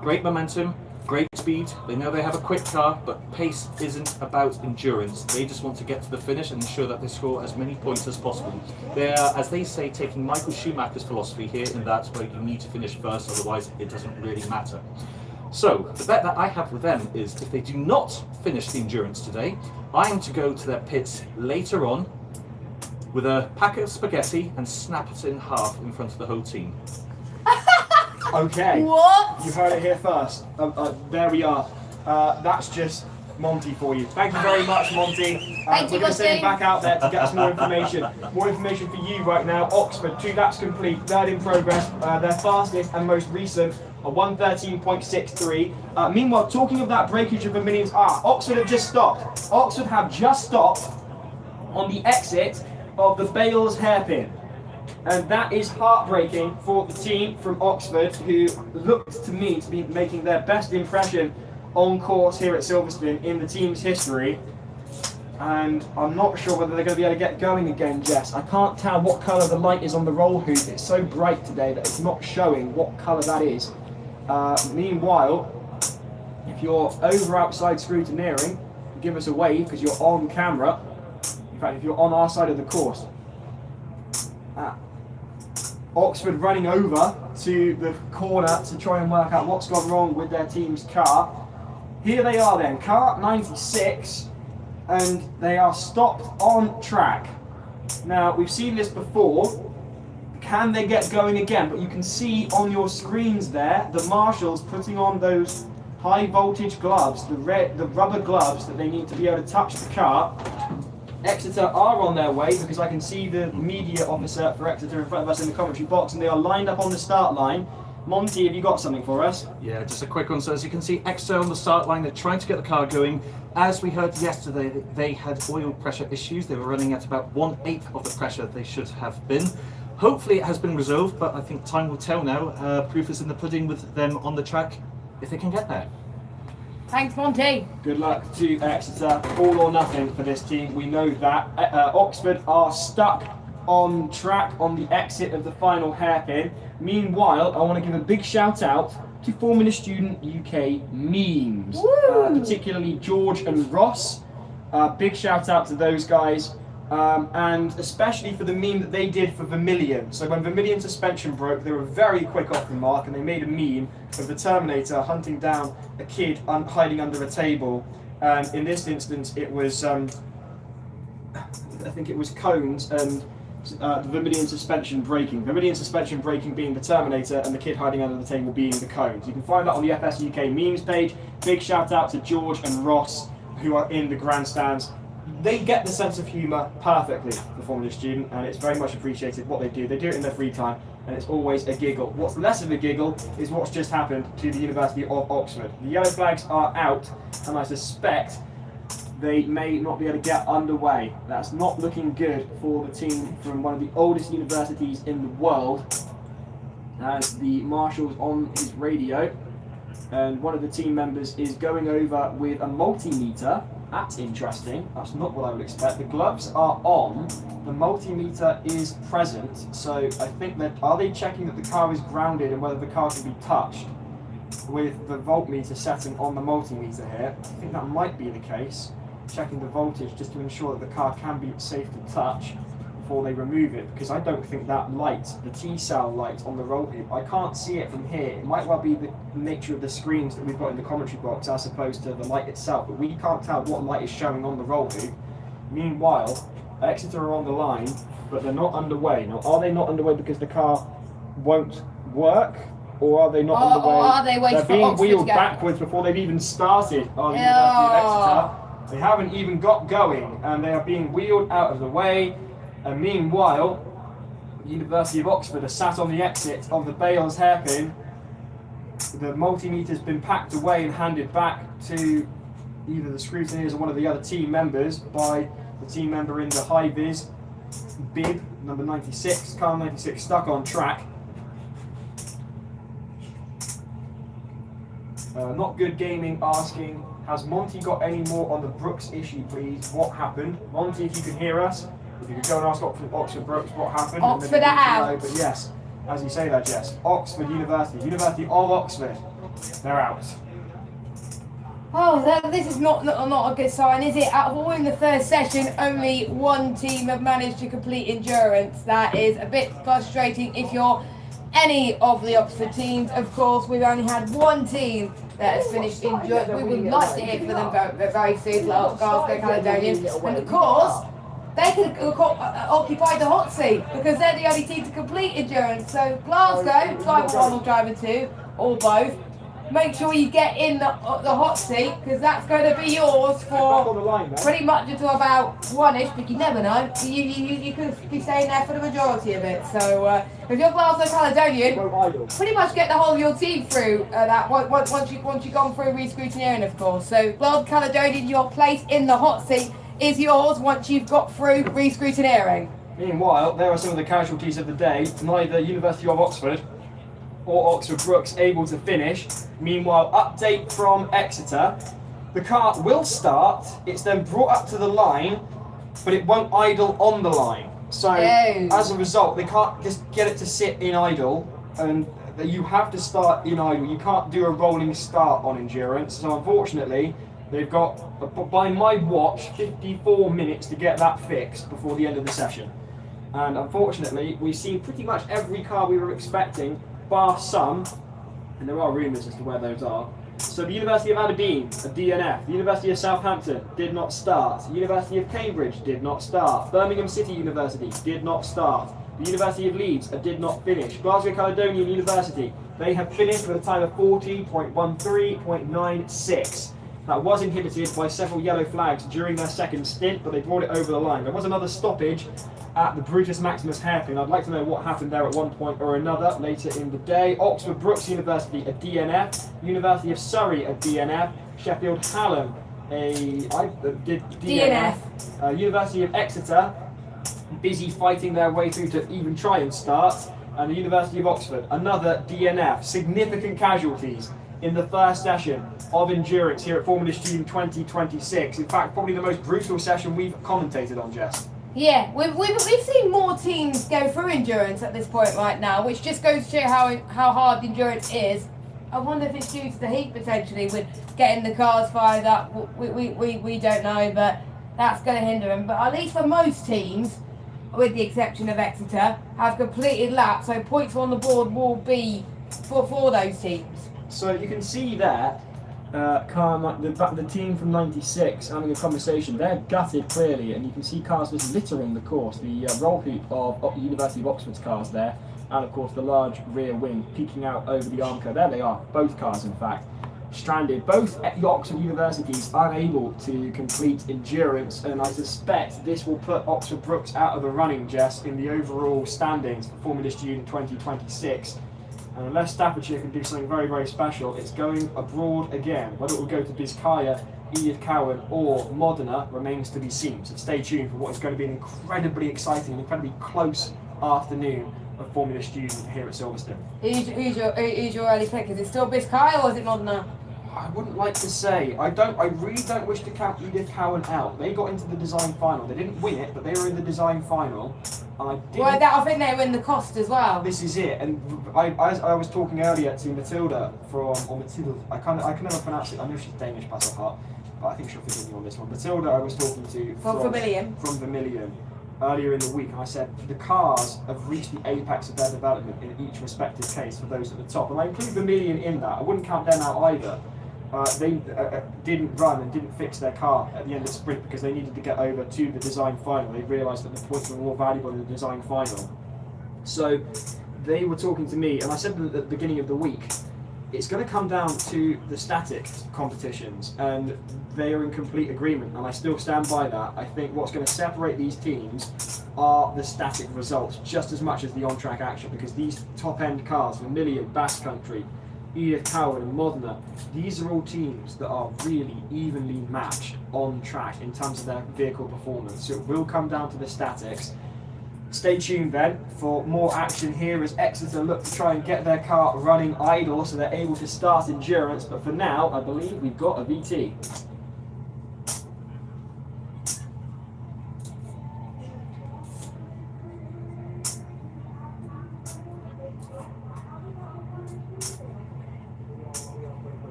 Great momentum, great speed. They know they have a quick car, but pace isn't about endurance. They just want to get to the finish and ensure that they score as many points as possible. They are, as they say, taking Michael Schumacher's philosophy here, in that where you need to finish first, otherwise it doesn't really matter. So, the bet that I have with them is if they do not finish the endurance today, I am to go to their pits later on with a packet of spaghetti and snap it in half in front of the whole team. Okay. What? You heard it here first. There we are. That's just Monty for you. Thank you very much, Monty. Thank you, we're going to send Monty. you back out there to get us more information. More information for you right now. Oxford, 2 laps complete, third in progress. Their fastest and most recent, a 1:13.63. Meanwhile, talking of that breakage of Vermilion's, Oxford have just stopped. Oxford have just stopped on the exit of the Bales hairpin. And that is heartbreaking for the team from Oxford, who looked to me to be making their best impression on course here at Silverstone in the team's history. And I'm not sure whether they're going to be able to get going again, Jess. I can't tell what colour the light is on the roll hoop. It's so bright today that it's not showing what colour that is. Meanwhile, if you're over outside scrutineering, give us a wave because you're on camera. In fact, if you're on our side of the course. Oxford running over to the corner to try and work out what's gone wrong with their team's car. Here they are then, car 96, and they are stopped on track. Now, we've seen this before. Can they get going again? But you can see on your screens there, the marshals putting on those high voltage gloves, the rubber gloves that they need to be able to touch the car. Exeter are on their way because I can see the media officer for Exeter in front of us in the commentary box, and they are lined up on the start line. Monty, have you got something for us? Yeah, just a quick one. So as you can see, Exeter on the start line, they're trying to get the car going. As we heard yesterday, they had oil pressure issues. They were running at about 1/8 of the pressure they should have been. Hopefully it has been resolved, but I think time will tell now. Proof is in the pudding with them on the track, if they can get there. Thanks, Monty. Good luck to Exeter. All or nothing for this team. We know that. Oxford are stuck on track on the exit of the final hairpin. Meanwhile, I want to give a big shout out to Formula Student UK memes, particularly George and Ross. Big shout out to those guys. And especially for the meme that they did for Vermilion. So when Vermilion suspension broke, they were very quick off the mark and they made a meme of the Terminator hunting down a kid hiding under a table. And in this instance, it was, I think it was cones and Vermilion suspension breaking. Vermilion suspension breaking being the Terminator and the kid hiding under the table being the cones. You can find that on the FS UK memes page. Big shout out to George and Ross who are in the grandstands. They get the sense of humour perfectly, the Formula Student, and it's very much appreciated what they do. They do it in their free time, and it's always a giggle. What's less of a giggle is what's just happened to the University of Oxford. The yellow flags are out, and I suspect they may not be able to get underway. That's not looking good for the team from one of the oldest universities in the world. As the marshal's on his radio, and one of the team members is going over with a multimeter. That's interesting. That's not what I would expect. The gloves are on. The multimeter is present. So I think that, are they checking that the car is grounded and whether the car can be touched with the voltmeter setting on the multimeter here? I think that might be the case. Checking the voltage just to ensure that the car can be safe to touch before they remove it, because I don't think that light, the T-cell light on the roll hoop, I can't see it from here. It might well be the nature of the screens that we've got in the commentary box as opposed to the light itself, but we can't tell what light is showing on the roll hoop. Meanwhile, Exeter are on the line, but they're not underway. Now, are they not underway because the car won't work? Or are they not underway? Or are they waiting They're for being Oxford wheeled to go? backwards before they've even started on the University of Exeter. They haven't even got going, and they are being wheeled out of the way. And meanwhile, the University of Oxford are sat on the exit of the Bales hairpin. The multimeter's been packed away and handed back to either the scrutineers or one of the other team members by the team member in the high-vis bib, number 96, car 96, stuck on track. Not Good Gaming asking, has Monty got any more on the Brooks issue, please? What happened? Monty, if you can hear us, if you could go and ask Oxford Brooks what happened. Oxford are out. But yes, as you say that, Jess, Oxford University, University of Oxford, they're out. Oh, this is not a good sign, is it? Out of all in the first session, only one team have managed to complete endurance. That is a bit frustrating if you're any of the Oxford teams. Of course, we've only had one team that has finished endurance. We would like to hear from them very soon, like Glasgow Caledonian. And of course, they could occupy the hot seat because they're the only team to complete endurance. So Glasgow, Driver 1 or Driver 2, or both, make sure you get in the hot seat because that's going to be yours for pretty much until about 1-ish, but you never know. You could be staying there for the majority of it. So if you're Glasgow Caledonian, pretty much get the whole of your team through that once you've gone through re-scrutineering, of course. So Glasgow Caledonian, your place in the hot seat is yours once you've got through re-scrutineering. Meanwhile, there are some of the casualties of the day. Neither University of Oxford or Oxford Brooks able to finish. Meanwhile, update from Exeter. The car will start, it's then brought up to the line, but it won't idle on the line. So as a result, they can't just get it to sit in idle, and you have to start in idle. You can't do a rolling start on endurance. So unfortunately, they've got, by my watch, 54 minutes to get that fixed before the end of the session. And unfortunately, we've seen pretty much every car we were expecting, bar some, and there are rumours as to where those are. So the University of Aberdeen, a DNF. The University of Southampton did not start. The University of Cambridge did not start. Birmingham City University did not start. The University of Leeds did not finish. Glasgow Caledonian University, they have finished with a time of 40.13.96. That was inhibited by several yellow flags during their second stint, but they brought it over the line. There was another stoppage at the Brutus Maximus hairpin. I'd like to know what happened there at one point or another later in the day. Oxford Brooks University, a DNF. University of Surrey, a DNF. Sheffield Hallam, DNF. University of Exeter, busy fighting their way through to even try and start. And the University of Oxford, another DNF, significant casualties in the first session of endurance here at Formula Student 2026. In fact, probably the most brutal session we've commentated on, Jess. Yeah, we've seen more teams go through endurance at this point right now, which just goes to show how hard endurance is. I wonder if it's due to the heat potentially with getting the cars fired up. We don't know, but that's going to hinder them. But at least for most teams, with the exception of Exeter, have completed laps, so points on the board will be for those teams. So you can see there, the team from 96 having a conversation. They're gutted clearly, and you can see cars just littering the course. The roll hoop of University of Oxford's cars there, and of course the large rear wing peeking out over the arm curve. There they are, both cars in fact, stranded. Both at the Oxford universities unable to complete endurance, and I suspect this will put Oxford Brookes out of the running, Jess, in the overall standings for Formula Student 2026. And unless Staffordshire can do something very, very special, it's going abroad again. Whether it will go to Biscaya, Edith Cowan or Modena remains to be seen. So stay tuned for what is going to be an incredibly exciting, incredibly close afternoon of Formula Student here at Silverstone. Who's your early pick? Is it still Biscaya or is it Modena? I wouldn't like to say. I really don't wish to count Edith Cowan out. They got into the design final. They didn't win it, but they were in the design final. And I think they were in the cost as well. This is it. And I was talking earlier to Matilda I can never pronounce it. I know she's Danish by her heart, but I think she'll forgive me on this one. Matilda, I was talking to from Vermilion earlier in the week, and I said the cars have reached the apex of their development in each respective case for those at the top, and I include Vermilion in that. I wouldn't count them out either. They didn't run and didn't fix their car at the end of the sprint because they needed to get over to the design final. They realised that the points were more valuable in the design final. So they were talking to me, and I said at the beginning of the week, it's going to come down to the static competitions, and they are in complete agreement, and I still stand by that. I think what's going to separate these teams are the static results just as much as the on-track action, because these top-end cars, Vermilion, Basque Country, Edith Cowan and Modena, these are all teams that are really evenly matched on track in terms of their vehicle performance. So it will come down to the statics. Stay tuned then for more action here as Exeter look to try and get their car running idle so they're able to start endurance. But for now, I believe we've got a VT.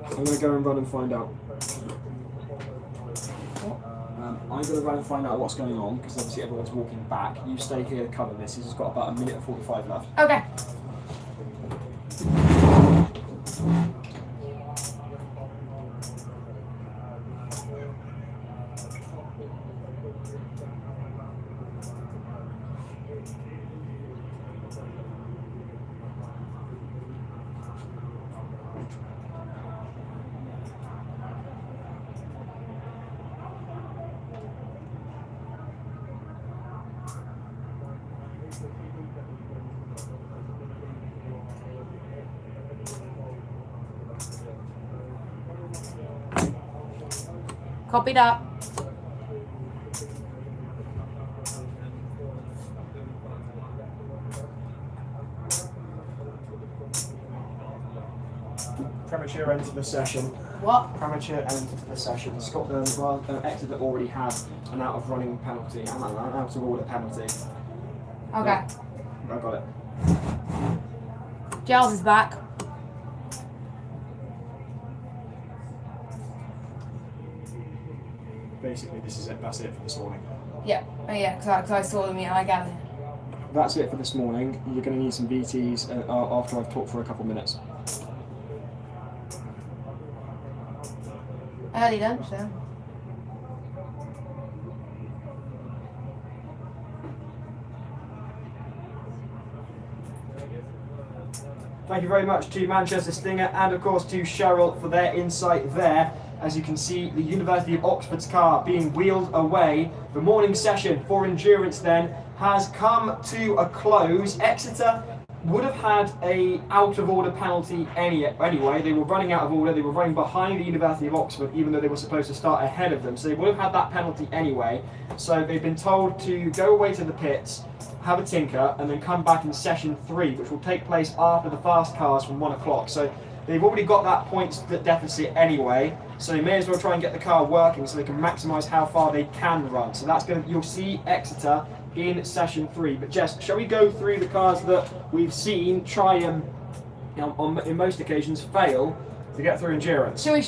I'm going to go and run and find out. I'm going to run and find out what's going on because obviously everyone's walking back. You stay here to cover this. This has got about 1 minute and 45 left. Okay. Copied up. Premature end to the session. What? Premature end to the session. Scotland, Exeter already have an out of running penalty, an out of order penalty. Okay. I got it. Giles is back. Basically, this is it. That's it for this morning. Yeah. Oh, yeah, because I saw them, yeah, I gathered. That's it for this morning. You're going to need some VTs after I've talked for a couple of minutes. Early lunch, though. Thank you very much to Manchester Stinger and of course to Cheryl for their insight there. As you can see, the University of Oxford's car being wheeled away. The morning session for endurance then has come to a close. Exeter would have had a out of order penalty anyway. They were running out of order. They were running behind the University of Oxford, even though they were supposed to start ahead of them. So they would have had that penalty anyway. So they've been told to go away to the pits, have a tinker, and then come back in session 3, which will take place after the fast cars from 1 o'clock. So they've already got that points deficit anyway. So they may as well try and get the car working so they can maximise how far they can run. So that's going to, you'll see Exeter in session 3. But Jess, shall we go through the cars that we've seen try and, in most occasions, fail to get through endurance? Should we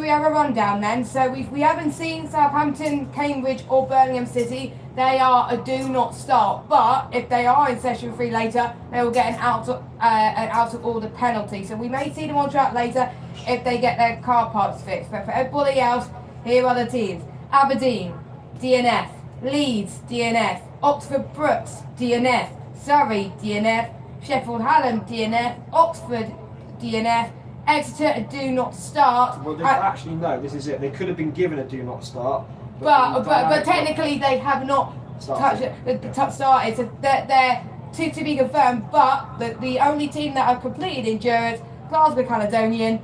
have a rundown then? So we haven't seen Southampton, Cambridge or Birmingham City. They are a do not start. But if they are in session 3 later, they will get an out of order penalty. So we may see them on track later if they get their car parts fixed. But for everybody else, here are the teams: Aberdeen, DNF. Leeds, DNF. Oxford Brookes, DNF. Surrey, DNF. Sheffield Hallam, DNF. Oxford, DNF. Exeter, do not start. Well, actually, no, this is it. They could have been given a do not start. But technically, they have not started. So they're to be confirmed. But the only team that have completed endurance, Glasgow Caledonian,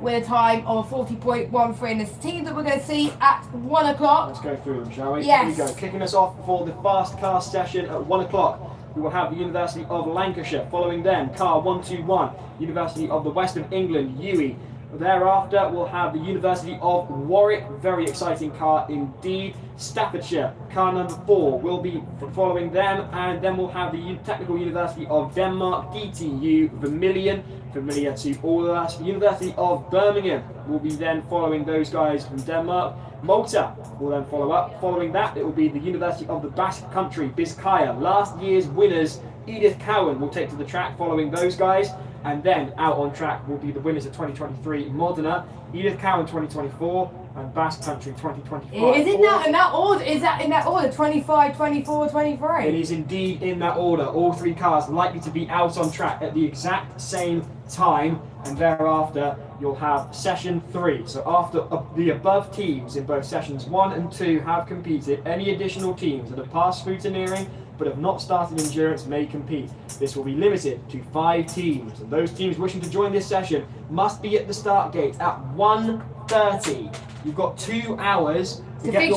with a time of 40.13, and this team that we're going to see at 1 o'clock. Let's go through them, shall we? Yes. Here we go. Kicking us off for the fast car session at 1 o'clock. We will have the University of Lancashire. Following them, car 121, University of the West of England, UWE. Thereafter, we'll have the University of Warwick, very exciting car indeed. Staffordshire, car number 4 will be following them, and then we'll have the Technical University of Denmark, DTU, Vermilion, familiar to all of us. The University of Birmingham will be then following those guys from Denmark. Malta will then follow up. Following that, it will be the University of the Basque Country, Bizkaia. Last year's winners, Edith Cowan, will take to the track following those guys. And then out on track will be the winners of 2023, Modena, Edith Cowan 2024, and Basque Country 2025. Is it that in that order? Is that in that order? 25, 24, 23? It is indeed in that order. All 3 cars likely to be out on track at the exact same time, and thereafter you'll have session 3. So after the above teams in both sessions 1 and 2 have competed, any additional teams that have passed scrutineering but have not started endurance may compete. This will be limited to 5 teams, and those teams wishing to join this session must be at the start gate at 1:30. You've got 2 hours to get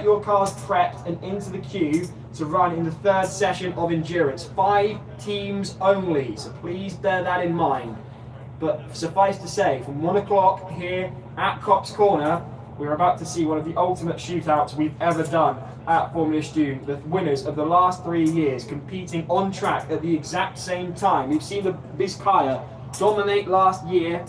your cars prepped and into the queue to run in the 3rd session of endurance. 5 teams only, so please bear that in mind. But suffice to say, from 1 o'clock here at Cops Corner, we're about to see one of the ultimate shootouts we've ever done at Formula Student. The winners of the last 3 years competing on track at the exact same time. We've seen the Bizkaia dominate last year.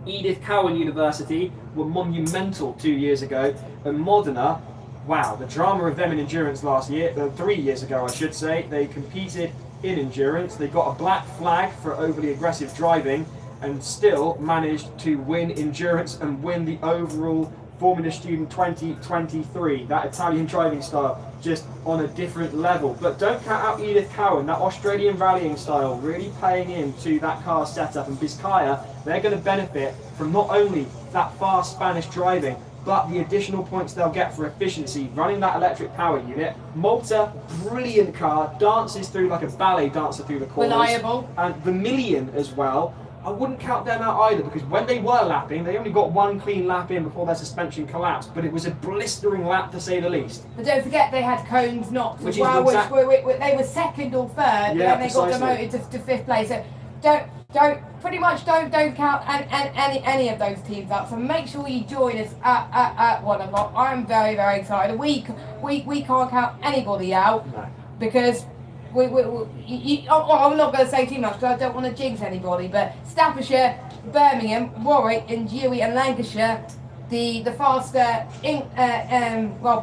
Edith Cowan University were monumental 2 years ago. And Modena, wow, the drama of them in endurance last year, 3 years ago I should say, they competed in endurance. They got a black flag for overly aggressive driving and still managed to win endurance and win the overall Formula Student 2023. That Italian driving style just on a different level. But don't count out Edith Cowan. That Australian rallying style really playing into that car setup, and Bizkaia, they're going to benefit from not only that fast Spanish driving but the additional points they'll get for efficiency running that electric power unit. Malta, brilliant car, dances through like a ballet dancer through the corners. Reliable. And Vermilion as well. I wouldn't count them out either, because when they were lapping, they only got 1 clean lap in before their suspension collapsed, but it was a blistering lap to say the least. But don't forget they had cones knocked as Which well, is they were 2nd or 3rd, Yeah, and they got demoted to 5th place. So don't count any of those teams out. So make sure you join us at 1 o'clock. I'm very, very excited. We can't count anybody out, No. because I'm not going to say too much because I don't want to jinx anybody, but Staffordshire, Birmingham, Warwick, and UWE and Lancashire, the faster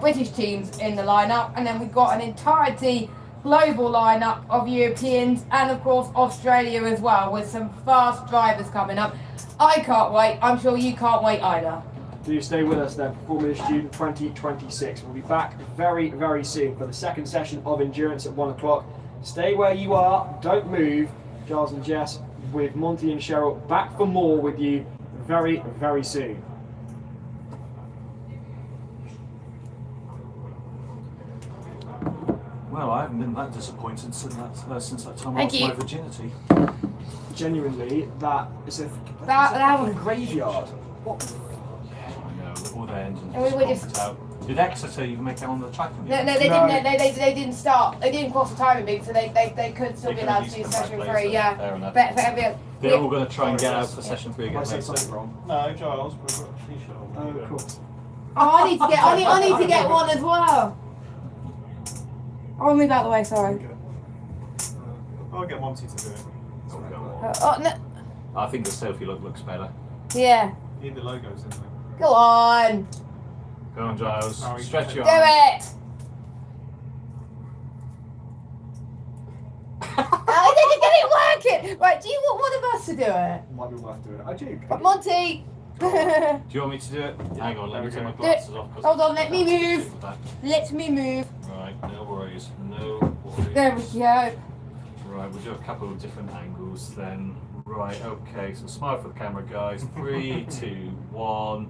British teams in the lineup, and then we've got an entirety global lineup of Europeans and of course Australia as well, with some fast drivers coming up. I can't wait. I'm sure you can't wait either. Do stay with us then for Formula Student 2026. We'll be back very, very soon for the 2nd session of endurance at 1 o'clock. Stay where you are, don't move. Giles and Jess with Monty and Cheryl back for more with you very, very soon. Well, I haven't been that disappointed since that time I Thank lost you. my virginity. Genuinely, that is a That fucking was- graveyard. What? I know, all their engines And we were just just- conked out. Did Exeter even make it on the track? No, again? they No. didn't. They didn't start. They didn't cross the timing beat, so they could still They be could allowed at to least do come back session later. 3. Yeah. Fair enough. For every, They're all going to try and get out for session 3 I again said later. something wrong. No, Giles, we've got a t-shirt on. Oh, of course. Oh, I need to get. I need to get one as well. I'll move out of the way. Sorry. Okay. I'll get Monty to do it. Oh no. I think the selfie look looks better. Yeah. Need the logos in there. Go on. Go on, Giles. No, you Stretch can your Do arms. it. I didn't get it working. Right. Do you want one of us to do it? Might be worth doing it. I do. Monty. Do you want me to do it? Hang on, let me take my glasses off. 'cause Hold on, let me I can't move. see with that. Let me move. Right, no worries. No worries. There we go. Right, we'll do a couple of different angles then. Right, okay, so smile for the camera, guys. 3, 2, 1.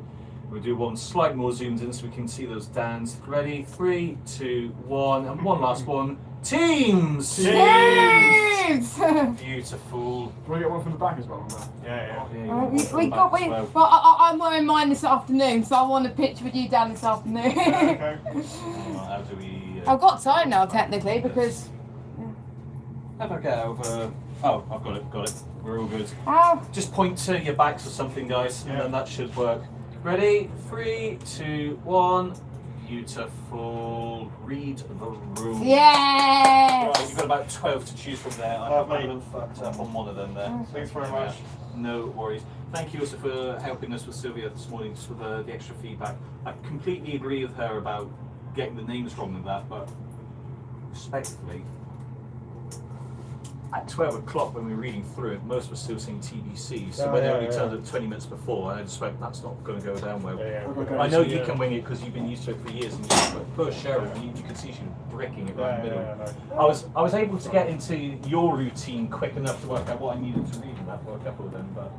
We'll do one slight more zoomed in so we can see those Dans. Ready? 3, 2, 1, and one last one. Teams! Teams! Beautiful. Do you want to get one from the back as well? On that? Yeah. Yeah, you Oh, want we one from got. back We, as well, well. I'm wearing mine this afternoon, so I want a picture with you down this afternoon. Okay. How do we... I've got time now, technically, because. How do I get over... Oh, I've got it. We're all good. How? Just point to your backs or something, guys, and then that should work. Ready? 3, 2, 1. Beautiful. Read the room. Yes! Right, you've got about 12 to choose from there. I Lovely. haven't fucked up on one of them there. Thanks very much. No worries. Thank you also for helping us with Sylvia this morning, just with the extra feedback. I completely agree with her about getting the names wrong and that, but respectfully, at 12 o'clock when we were reading through it, most were still saying TBC, so Oh, when they yeah, only yeah. turned up 20 minutes before, I just went, that's not going to go down well. Okay. I know you can wing it because you've been used to it for years, and poor Cheryl, you can see she was bricking it right in the middle. I was able to get into your routine quick enough to work out what I needed to read in that for a couple of them, but